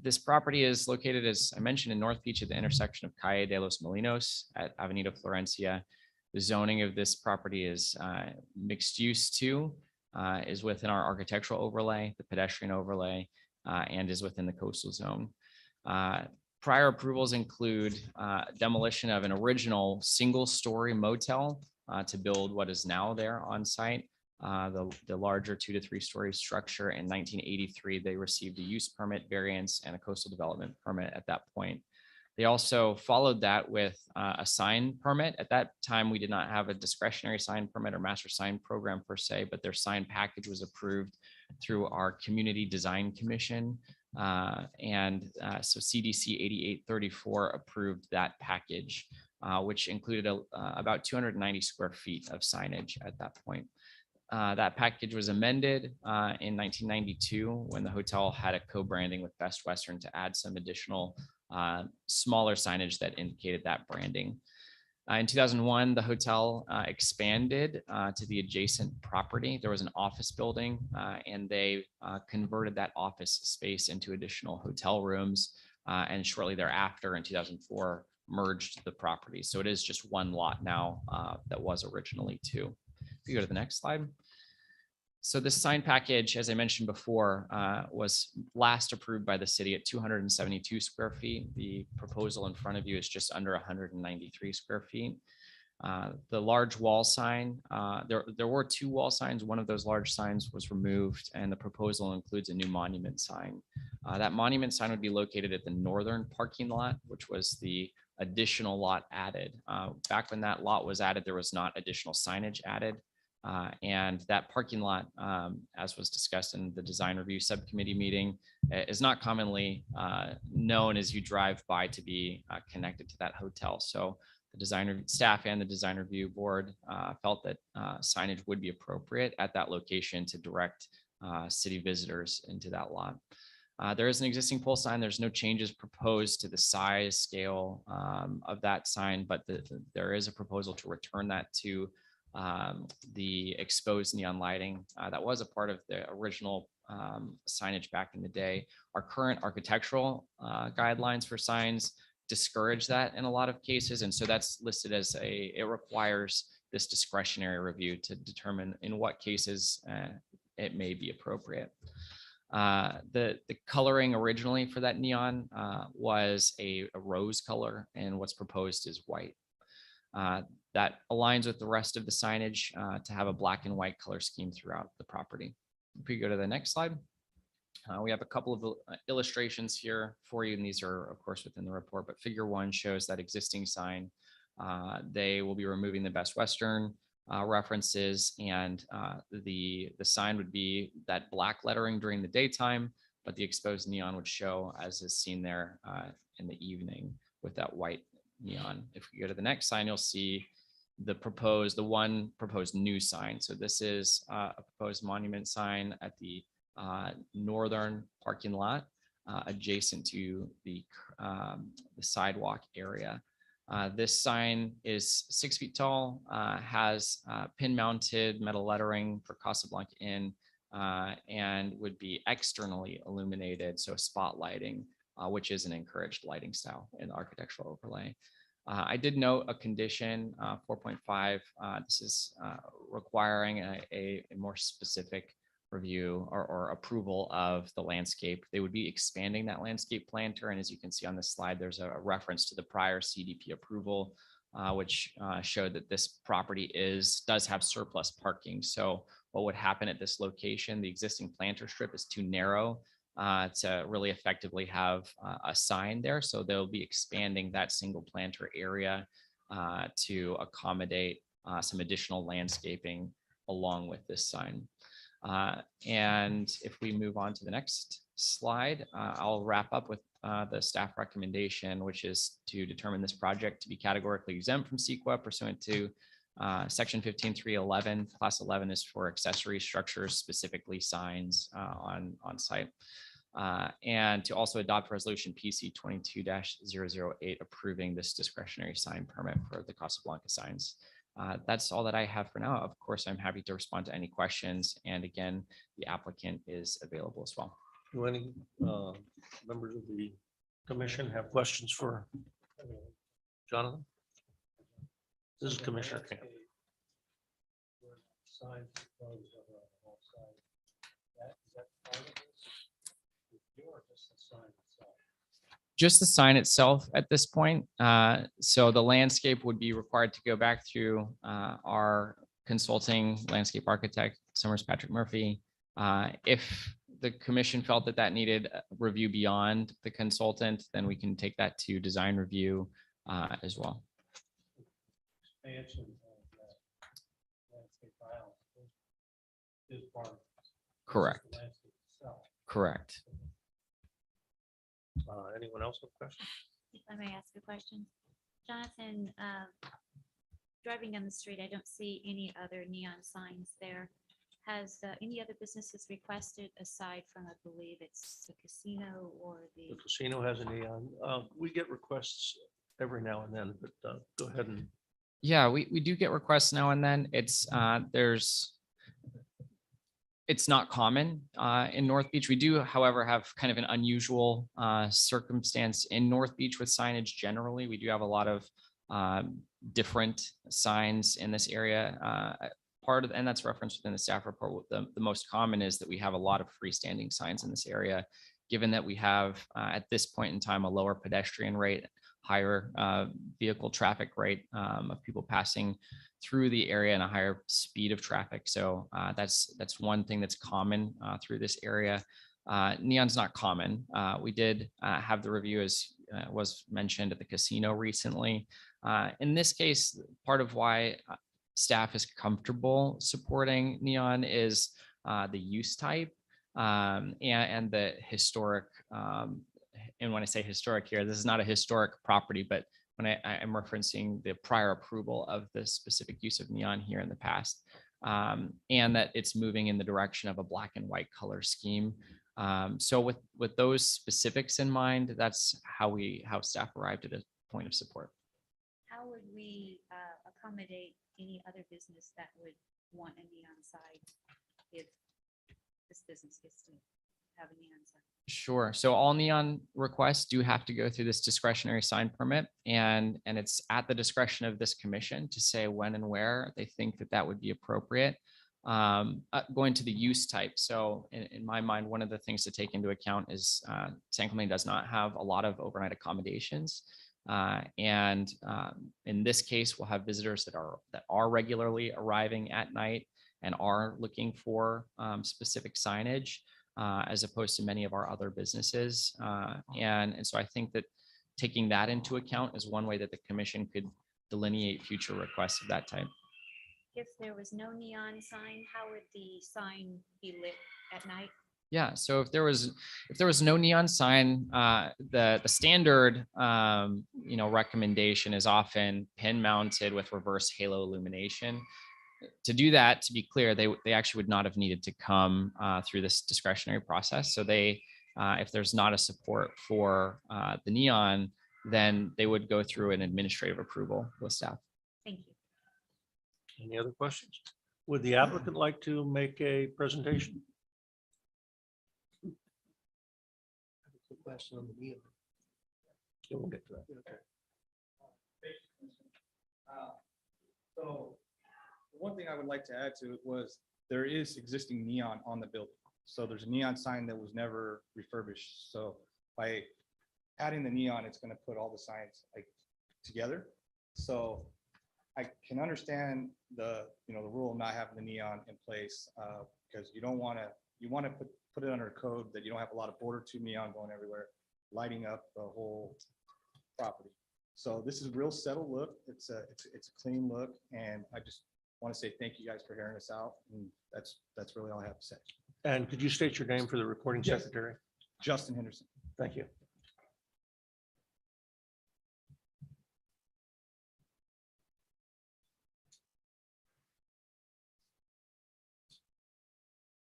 This property is located, as I mentioned, in North Beach at the intersection of Calle de los Molinos at Avenida Florencia. The zoning of this property is mixed use 2, is within our architectural overlay, the pedestrian overlay, and is within the coastal zone. Prior approvals include demolition of an original single-story motel to build what is now there on site. The larger 2 to 3 story structure in 1983, they received a use permit variance and a coastal development permit at that point. They also followed that with a sign permit. At that time, we did not have a discretionary sign permit or master sign program per se, but their sign package was approved through our Community Design Commission. So CDC 8834 approved that package. which included about 290 square feet of signage at that point. That package was amended in 1992 when the hotel had a co-branding with Best Western to add some additional smaller signage that indicated that branding. In 2001, the hotel expanded to the adjacent property. There was an office building and they converted that office space into additional hotel rooms. And shortly thereafter, in 2004, merged the property. So it is just one lot now that was originally two. If you go to the next slide. So this sign package, as I mentioned before, was last approved by the city at 272 square feet. The proposal in front of you is just under 193 square feet. The large wall sign, there were two wall signs. One of those large signs was removed and the proposal includes a new monument sign. That monument sign would be located at the northern parking lot, which was the additional lot added. Back when that lot was added, there was not additional signage added. And that parking lot, as was discussed in the design review subcommittee meeting, is not commonly known as you drive by to be connected to that hotel. So the designer staff and the design review board felt that signage would be appropriate at that location to direct city visitors into that lot. There is an existing pole sign. There's no changes proposed to the size scale of that sign, but there is a proposal to return that to the exposed neon lighting that was a part of the original signage back in the day. Our current architectural guidelines for signs discourage that in a lot of cases. And so that's listed as it requires this discretionary review to determine in what cases it may be appropriate. The coloring originally for that neon was a rose color, and what's proposed is white. That aligns with the rest of the signage to have a black and white color scheme throughout the property. If we go to the next slide, we have a couple of illustrations here for you, and these are of course within the report, but figure 1 shows that existing sign. They will be removing the Best Western references, and the sign would be that black lettering during the daytime, but the exposed neon would show as is seen there in the evening with that white neon. If we go to the next sign, you'll see the one proposed new sign. So this is a proposed monument sign at the northern parking lot adjacent to the sidewalk area. This sign is 6 feet tall, has pin mounted metal lettering for Casablanca Inn, and would be externally illuminated. So spotlighting, which is an encouraged lighting style in the architectural overlay. I did note a condition 4.5. This is requiring a more specific review or approval of the landscape. They would be expanding that landscape planter. And as you can see on this slide, there's a reference to the prior CDP approval, which showed that this property does have surplus parking. So what would happen at this location, the existing planter strip is too narrow to really effectively have a sign there. So they'll be expanding that single planter area to accommodate some additional landscaping along with this sign. And if we move on to the next slide, I'll wrap up with the staff recommendation, which is to determine this project to be categorically exempt from CEQA pursuant to section 15.3.11. Class 11 is for accessory structures, specifically signs on site. And to also adopt resolution PC 22-008 approving this discretionary sign permit for the Casablanca signs. That's all that I have for now. Of course, I'm happy to respond to any questions. And again, the applicant is available as well. Do any members of the commission have questions for Jonathan? This is Commissioner Camp. Just the sign itself at this point. So the landscape would be required to go back through our consulting landscape architect, Summers Patrick Murphy. If the commission felt that that needed review beyond the consultant, then we can take that to design review as well. Correct. Correct. Anyone else have questions? If I may ask a question. Jonathan, driving down the street, I don't see any other neon signs there. Has any other businesses requested aside from, I believe it's the casino or The the, casino has a neon. We get requests every now and then, but go ahead and Yeah, we do get requests now and then. It's not common in North Beach. We do, however, have kind of an unusual circumstance in North Beach with signage generally. We do have a lot of different signs in this area. And that's referenced within the staff report. The most common is that we have a lot of freestanding signs in this area, given that we have at this point in time a lower pedestrian rate, higher vehicle traffic rate of people passing through the area and a higher speed of traffic. So that's one thing that's common through this area. Neon's not common. We did have the review, as was mentioned, at the casino recently. In this case, part of why staff is comfortable supporting neon is the use type and the historic. And when I say historic here, this is not a historic property, but when I am referencing the prior approval of the specific use of neon here in the past, and that it's moving in the direction of a black and white color scheme. So with those specifics in mind, that's how staff arrived at a point of support. how would we accommodate any other business that would want a neon sign if this business gets to have a neon sign? Sure. So all neon requests do have to go through this discretionary sign permit, and it's at the discretion of this commission to say when and where they think that would be appropriate. Going to the use type. So in my mind, one of the things to take into account is Centerline does not have a lot of overnight accommodations. In this case, we'll have visitors that are regularly arriving at night and are looking for specific signage, as opposed to many of our other businesses. And so I think that taking that into account is one way that the commission could delineate future requests of that type. If there was no neon sign, how would the sign be lit at night? Yeah, so if there was no neon sign, the standard recommendation is often pin mounted with reverse halo illumination. To do that, to be clear, they actually would not have needed to come through this discretionary process. So if there's not a support for the neon, then they would go through an administrative approval with staff. Thank you. any other questions? Would the applicant like to make a presentation? Question on the neon. Yeah, we'll get to that. Okay. So one thing I would like to add to it was there is existing neon on the building. So there's a neon sign that was never refurbished. So by adding the neon, it's going to put all the signs like together. So I can understand the rule of not having the neon in place because you want to put it under code that you don't have a lot of border tube neon going everywhere, lighting up the whole property. So this is a real settled look. It's a clean look, and I just want to say thank you guys for hearing us out. And that's really all I have to say. And could you state your name for the recording Yes. secretary? Justin Henderson. Thank you.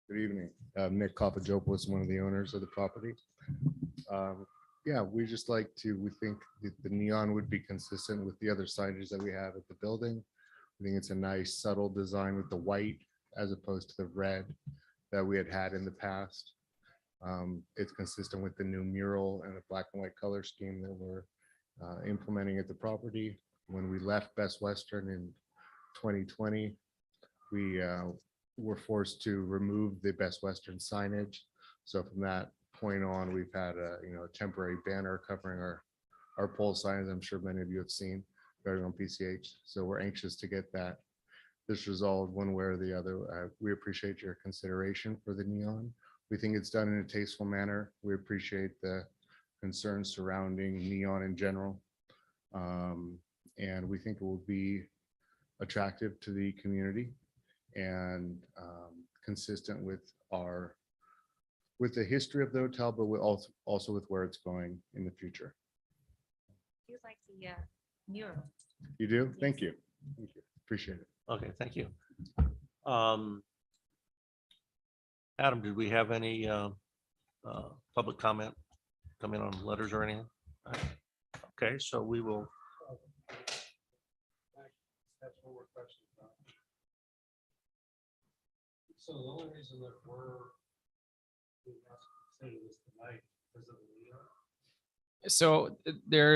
Good evening. Nick Kopajopoulos, one of the owners of the property. Yeah, we think that the neon would be consistent with the other signage that we have at the building. I think it's a nice subtle design with the white as opposed to the red that we had in the past. It's consistent with the new mural and the black and white color scheme that we're implementing at the property. When we left Best Western in 2020, we were forced to remove the Best Western signage. So from that point on, we've had a temporary banner covering our pole signs. I'm sure many of you have seen going on PCH. So we're anxious to get this resolved one way or the other. We appreciate your consideration for the neon. We think it's done in a tasteful manner. We appreciate the concerns surrounding neon in general. And we think it will be attractive to the community and consistent with the history of the hotel, but also with where it's going in the future. Do you like the mural. You do? Yes. Thank you. Thank you. Appreciate it. Okay, thank you. Adam, did we have any public comment coming on letters or anything? Okay, so we will. That's one more question. So the only reason that we're being asked to consider this tonight is of the neon. So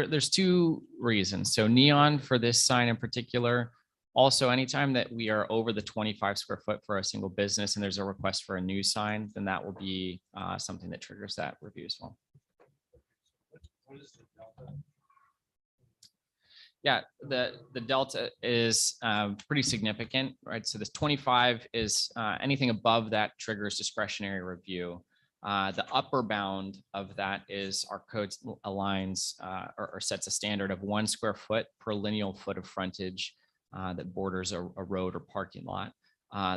there's two reasons. So neon for this sign in particular. Also, anytime that we are over the 25 square foot for a single business and there's a request for a new sign, then that will be something that triggers that review as well. What is the delta? Yeah, the delta is pretty significant, right? So this 25 is anything above that triggers discretionary review. The upper bound of that is our code aligns or sets a standard of 1 square foot per lineal foot of frontage that borders a road or parking lot.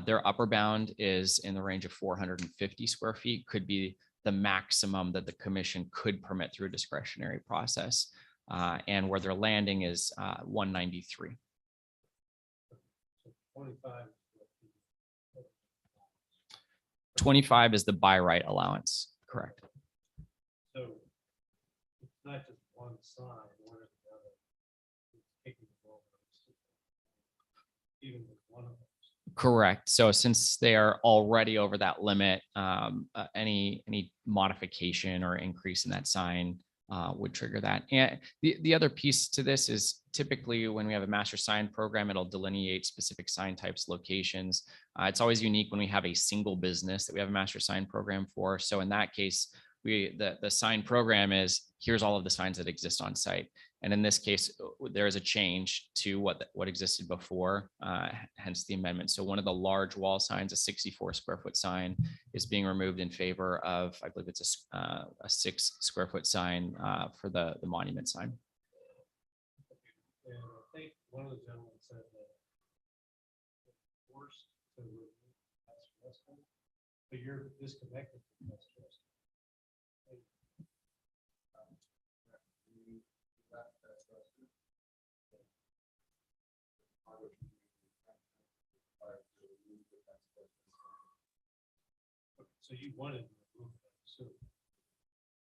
Their upper bound is in the range of 450 square feet, could be the maximum that the commission could permit through a discretionary process. And where they're landing is 193. 25. 25 is the by right allowance, correct? So it's not just one sign, one or the other. It's taking the role of even with one of them. Correct. So since they are already over that limit, any modification or increase in that sign would trigger that. And the other piece to this is typically when we have a master sign program, it'll delineate specific sign types, locations. It's always unique when we have a single business that we have a master sign program for. So in that case, the sign program is here's all of the signs that exist on site. And in this case, there is a change to what existed before, hence the amendment. So one of the large wall signs, a 64 square foot sign, is being removed in favor of, I believe it's a 6 square foot sign for the monument sign. And I think one of the gentlemen said that it's forced to remove West Western, but you're disconnected from West Western. So you wanted to remove that, so.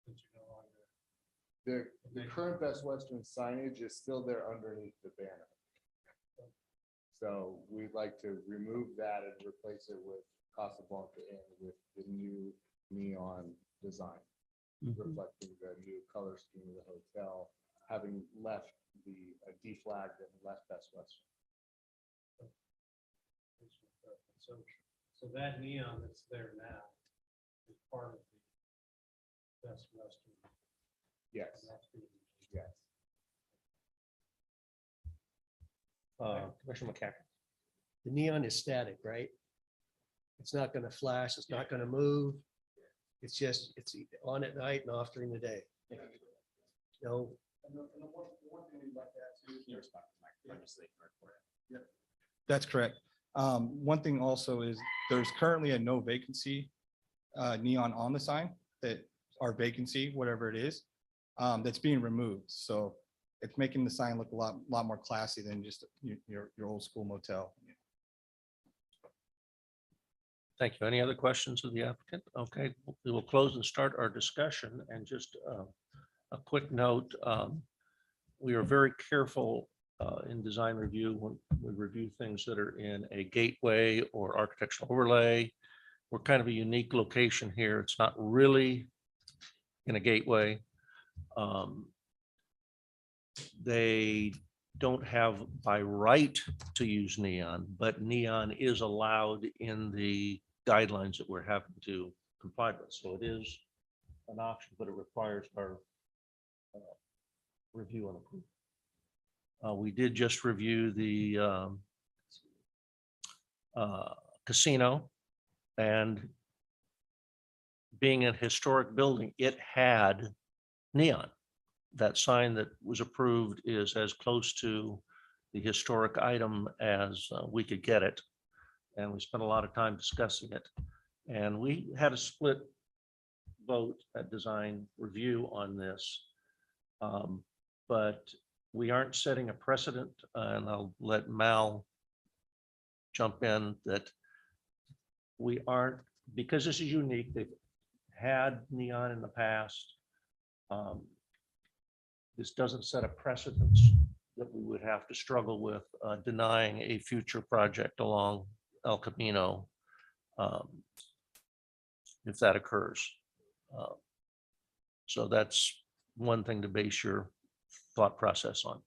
Since you're no longer. The current Best Western signage is still there underneath the banner. So we'd like to remove that and replace it with Casablanca and with the new neon design, reflecting the new color scheme of the hotel, having left the deflagged and left Best Western. So that neon that's there now is part of the Best Western. Yes, And that's being- yes. Commissioner McCaffrey. The neon is static, right? It's not gonna flash, it's not gonna move. It's just, it's on at night and off during the day. No. That's correct. One thing also is there's currently a no vacancy neon on the sign that our vacancy, whatever it is, that's being removed. So it's making the sign look a lot more classy than just your old school motel. Thank you. Any other questions of the applicant? Okay, we will close and start our discussion, and just a quick note. We are very careful in design review when we review things that are in a gateway or architectural overlay. We're kind of a unique location here. It's not really in a gateway. They don't have by right to use neon, but neon is allowed in the guidelines that we're having to comply with. So it is an option, but it requires our review and approval. We did just review the casino, and being a historic building, it had neon. That sign that was approved is as close to the historic item as we could get it. And we spent a lot of time discussing it. And we had a split vote at design review on this. But we aren't setting a precedent, and I'll let Mal jump in, that we aren't, because this is unique, they've had neon in the past. This doesn't set a precedence that we would have to struggle with denying a future project along El Camino if that occurs. So that's one thing to base your thought process on.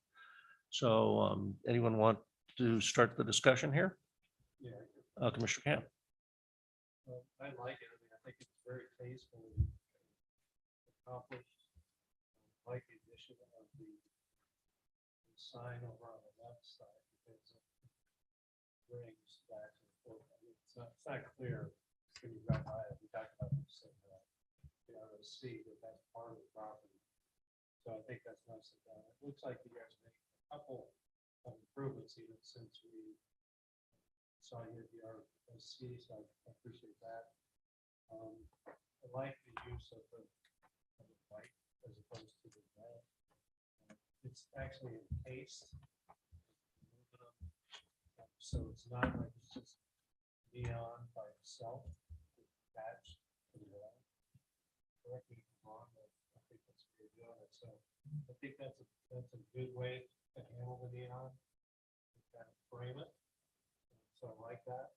So anyone want to start the discussion here? Yeah, Commissioner Camp. I like it. I mean, I think it's very tastefully accomplished. I like the addition of the sign over on the left side because it brings back and forth. I mean, it's not clear when you drive by it. We talked about this and you know, to see that that's part of the property. So I think that's nicely done. It looks like you guys made a couple of improvements even since we saw you at the RSC, so I appreciate that. I like the use of the white as opposed to the red. It's actually encased. So it's not like it's just neon by itself, it's attached to the wall. Correct me if I'm wrong, but I think that's what you're doing. So I think that's a good way to handle the neon, kind of frame it. So I like that.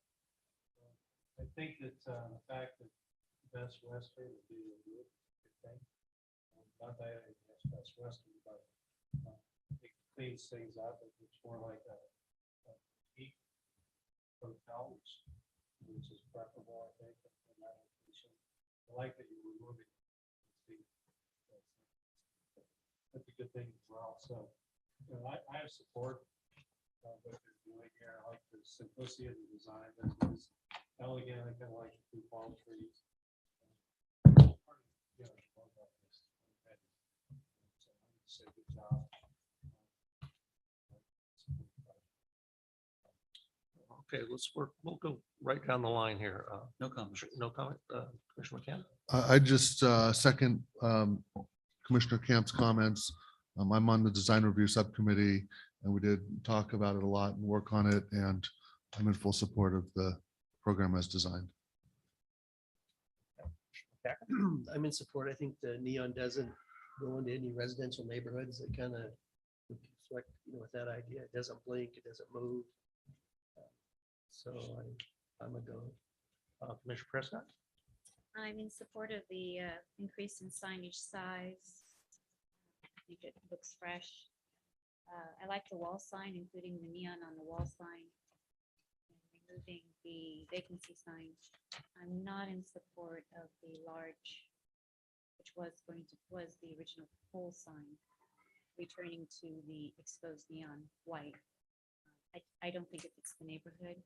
I think that the fact that Best Western would be a good thing. Not that it's Best Western, but it cleans things up. It's more like a heat hotel, which is preferable, I think, in that location. I like that you're removing. That's a good thing as well. So, you know, I have support what they're doing here. I like the simplicity of the design. It's elegant. I kind of like the two palm trees. You know, I love that. So I would say good job. Okay, we'll go right down the line here. No comment. No comment, Commissioner McCann? I just second Commissioner Camp's comments. I'm on the design review subcommittee and we did talk about it a lot and work on it, and I'm in full support of the program as designed. I'm in support. I think the neon doesn't go into any residential neighborhoods. It kind of reflect, you know, with that idea. It doesn't blink, it doesn't move. So I'm a go. Commissioner Prescott? I'm in support of the increase in signage size. I think it looks fresh. I like the wall sign, including the neon on the wall sign, and removing the vacancy sign. I'm not in support of the large, which was the original pole sign, returning to the exposed neon white. I don't think it fits the neighborhood. At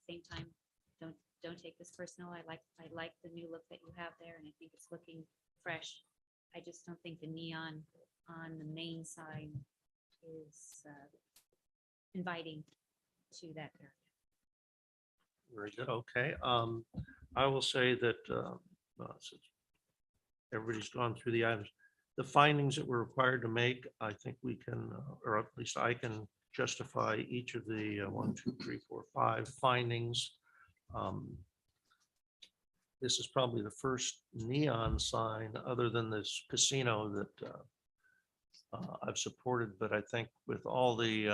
the same time, don't take this personal. I like the new look that you have there, and I think it's looking fresh. I just don't think the neon on the main side is inviting to that area. Very good. Okay. I will say that since everybody's gone through the items, the findings that we're required to make, I think we can, or at least I can justify each of the 1, 2, 3, 4, 5 findings. This is probably the first neon sign other than this casino that I've supported, but I think with all the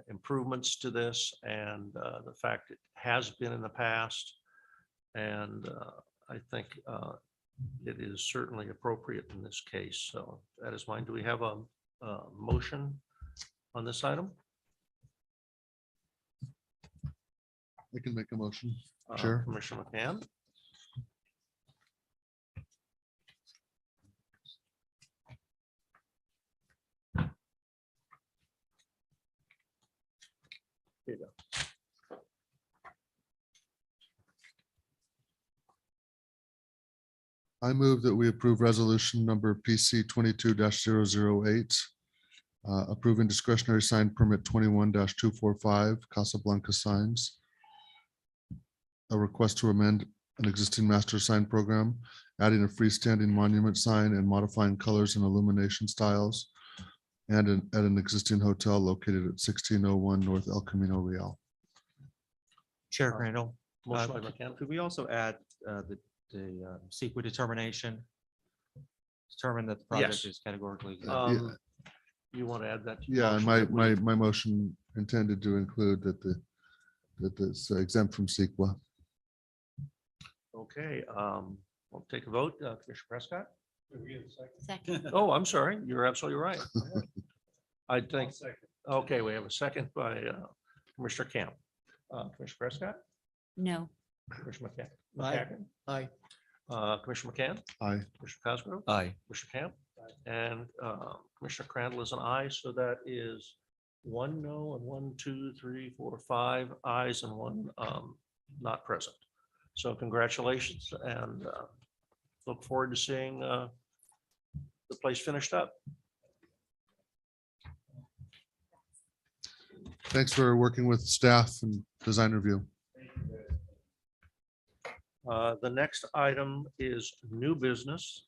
improvements to this and the fact it has been in the past, and I think it is certainly appropriate in this case. So that is mine. Do we have a motion on this item? I can make a motion. Sure. Commissioner McCann? Here you go. I move that we approve resolution number PC 22-008, approving discretionary sign permit 21-245 Casablanca Signs, a request to amend an existing master sign program adding a freestanding monument sign and modifying colors and illumination styles, and at an existing hotel located at 1601 North El Camino Real. Chair Crandall, Motion by McCann. could we also add the CEQA determination? Determine that the project Yes. is categorically exempt. You want to add that? to the Yeah, and motion that we- my motion intended to include that it's exempt from CEQA. Okay, we'll take a vote. Commissioner Prescott? Second. Oh, I'm sorry. You're absolutely right. I think, okay, we have a second by Commissioner Camp. Commissioner Prescott? No. Commissioner Aye. McCacken? Aye. Commissioner McCann? Aye. Commissioner Cosgrove? Aye. Commissioner Camp? And Commissioner Crandall is an aye, so that is one no and 1, 2, 3, 4, 5 ayes and one not present. So congratulations and look forward to seeing the place finished up. Thanks for working with staff and design review. The next item is new business.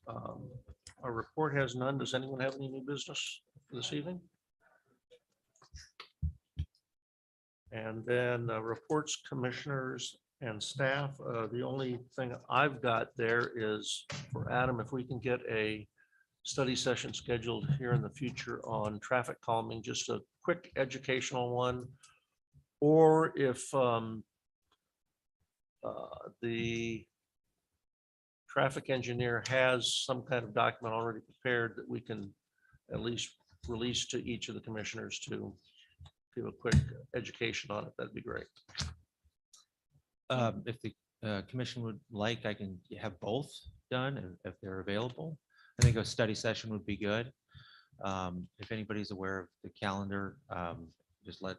Our report has none. Does anyone have any new business this evening? And then reports, commissioners and staff. The only thing I've got there is for Adam, if we can get a study session scheduled here in the future on traffic calming, just a quick educational one. Or if the traffic engineer has some kind of document already prepared that we can at least release to each of the commissioners to give a quick education on it, that'd be great. If the commission would like, I can have both done if they're available. I think a study session would be good. If anybody's aware of the calendar, just let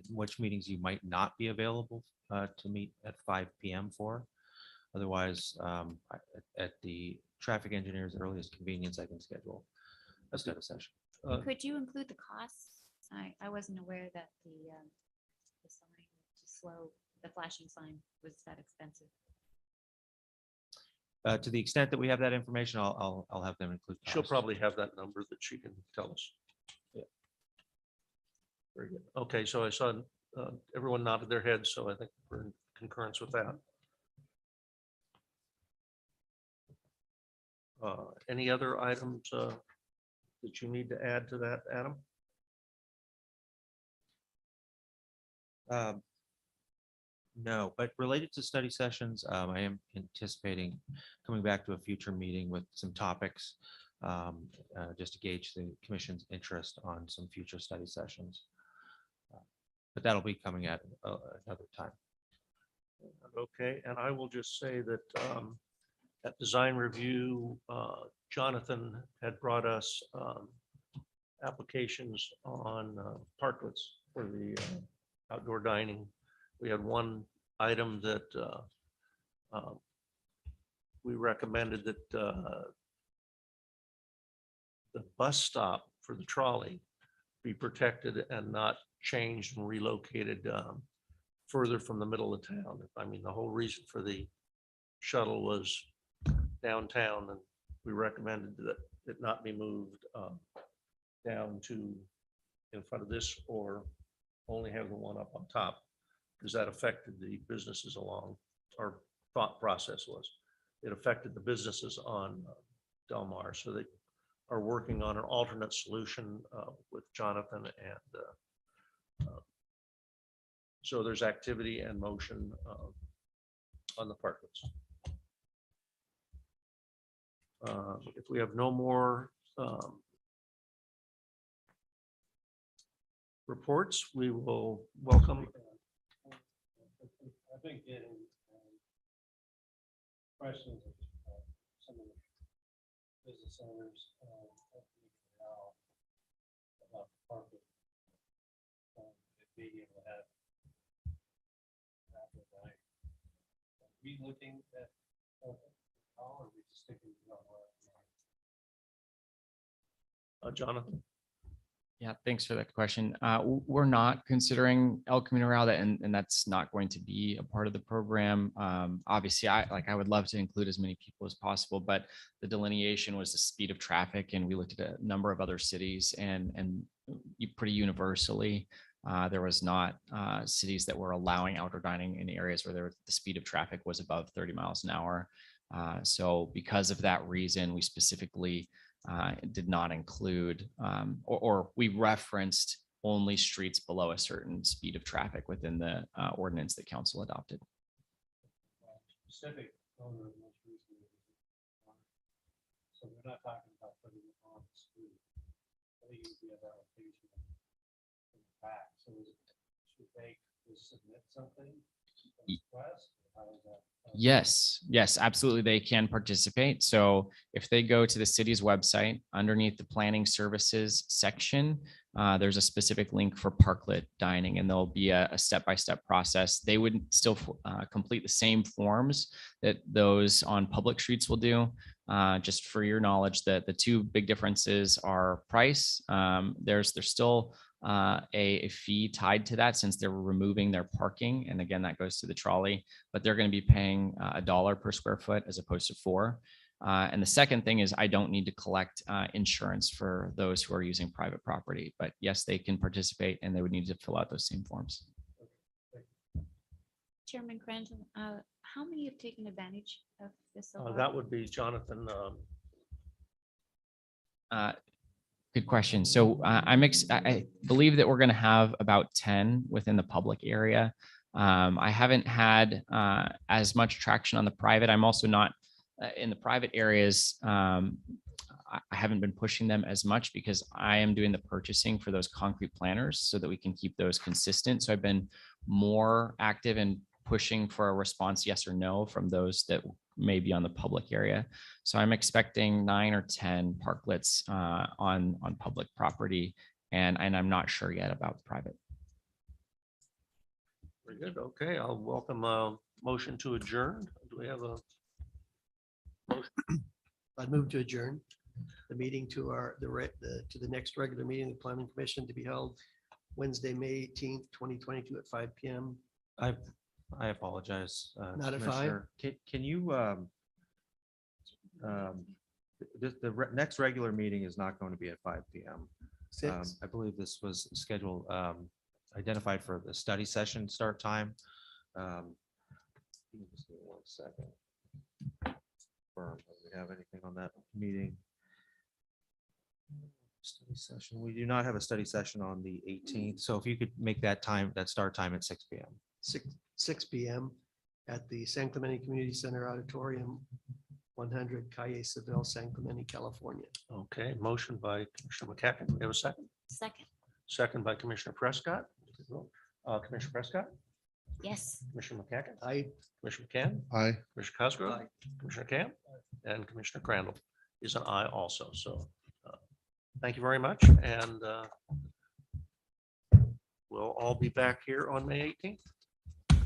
which meetings you might not be available to meet at 5 p.m. for. Otherwise, at the traffic engineer's earliest convenience, I can schedule a study session. Could you include the costs? I wasn't aware that the sign to slow, the flashing sign was that expensive. To the extent that we have that information, I'll have them include. She'll costs. probably have that number that she can tell us. Yeah. Very good. Okay, so I saw everyone nodded their heads, so I think we're in concurrence with that. Any other items that you need to add to that, Adam? No, but related to study sessions, I am anticipating coming back to a future meeting with some topics, just to gauge the commission's interest on some future study sessions. But that'll be coming at another time. Okay, and I will just say that at design review, Jonathan had brought us applications on parklets for the outdoor dining. We had one item that we recommended that the bus stop for the trolley be protected and not changed and relocated further from the middle of town. I mean, the whole reason for the shuttle was downtown, and we recommended that it not be moved down to in front of this, or only have the one up on top, because that affected the businesses along, our thought process was, it affected the businesses on Del Mar. So they are working on an alternate solution with Jonathan, and so there's activity and motion on the parklets. If we have no more reports, we will welcome. I've been getting questions of some of the business owners about parking. Being able to have. Are we looking at, how are we sticking to our? Jonathan. Yeah, thanks for that question. We're not considering El Camino Real, and that's not going to be a part of the program. Obviously, I would love to include as many people as possible, but the delineation was the speed of traffic, and we looked at a number of other cities, and pretty universally, there was not cities that were allowing outdoor dining in areas where the speed of traffic was above 30 miles an hour. So because of that reason, we specifically did not include, or we referenced only streets below a certain speed of traffic within the ordinance that council adopted. Specific owner of most recently. So we're not talking about putting it on the street. I think it would be a allocation in the back. So should they just submit something? Request? How is that? Yes, absolutely. They can participate. So if they go to the city's website underneath the planning services section, there's a specific link for parklet dining, and there'll be a step-by-step process. They would still complete the same forms that those on public streets will do. Just for your knowledge, that the two big differences are price. There's still a fee tied to that since they're removing their parking. And again, that goes to the trolley, but they're going to be paying $1 per square foot as opposed to $4. And the second thing is I don't need to collect insurance for those who are using private property, but yes, they can participate and they would need to fill out those same forms. Chairman Crandall, how many have taken advantage of this? so far? That would be Jonathan. Good question. So I believe that we're going to have about 10 within the public area. I haven't had as much traction on the private. I'm also not in the private areas. I haven't been pushing them as much because I am doing the purchasing for those concrete planters so that we can keep those consistent. So I've been more active in pushing for a response, yes or no, from those that may be on the public area. So I'm expecting 9 or 10 parklets on public property, and I'm not sure yet about private. Very good. Okay, I'll welcome a motion to adjourn. Do we have a motion? I'd move to adjourn the meeting to the next regular meeting of the Planning Commission to be held Wednesday, May 18th, 2022 at 5 p.m. I apologize. Not at 5? Commissioner. Can you, the next regular meeting is not going to be at 5 p.m. 6. I believe this was scheduled, identified for the study session start time. Just give me 1 second. Do we have anything on that meeting? Study session. We do not have a study session on the 18th. So if you could make that start time at 6 p.m. 6 p.m. at the San Clemente Community Center Auditorium, 100 Calle Seville, San Clemente, California. Okay, motion by Commissioner McCacken. Do we have a second? Second, Second by Commissioner Prescott. Commissioner Prescott, yes. Commissioner McCacken, I Commissioner McCann, Aye. Commissioner Cosgrove, Aye. Commissioner Camp, and Commissioner Crandall is an aye also. So thank you very much. And we'll all be back here on May 18th.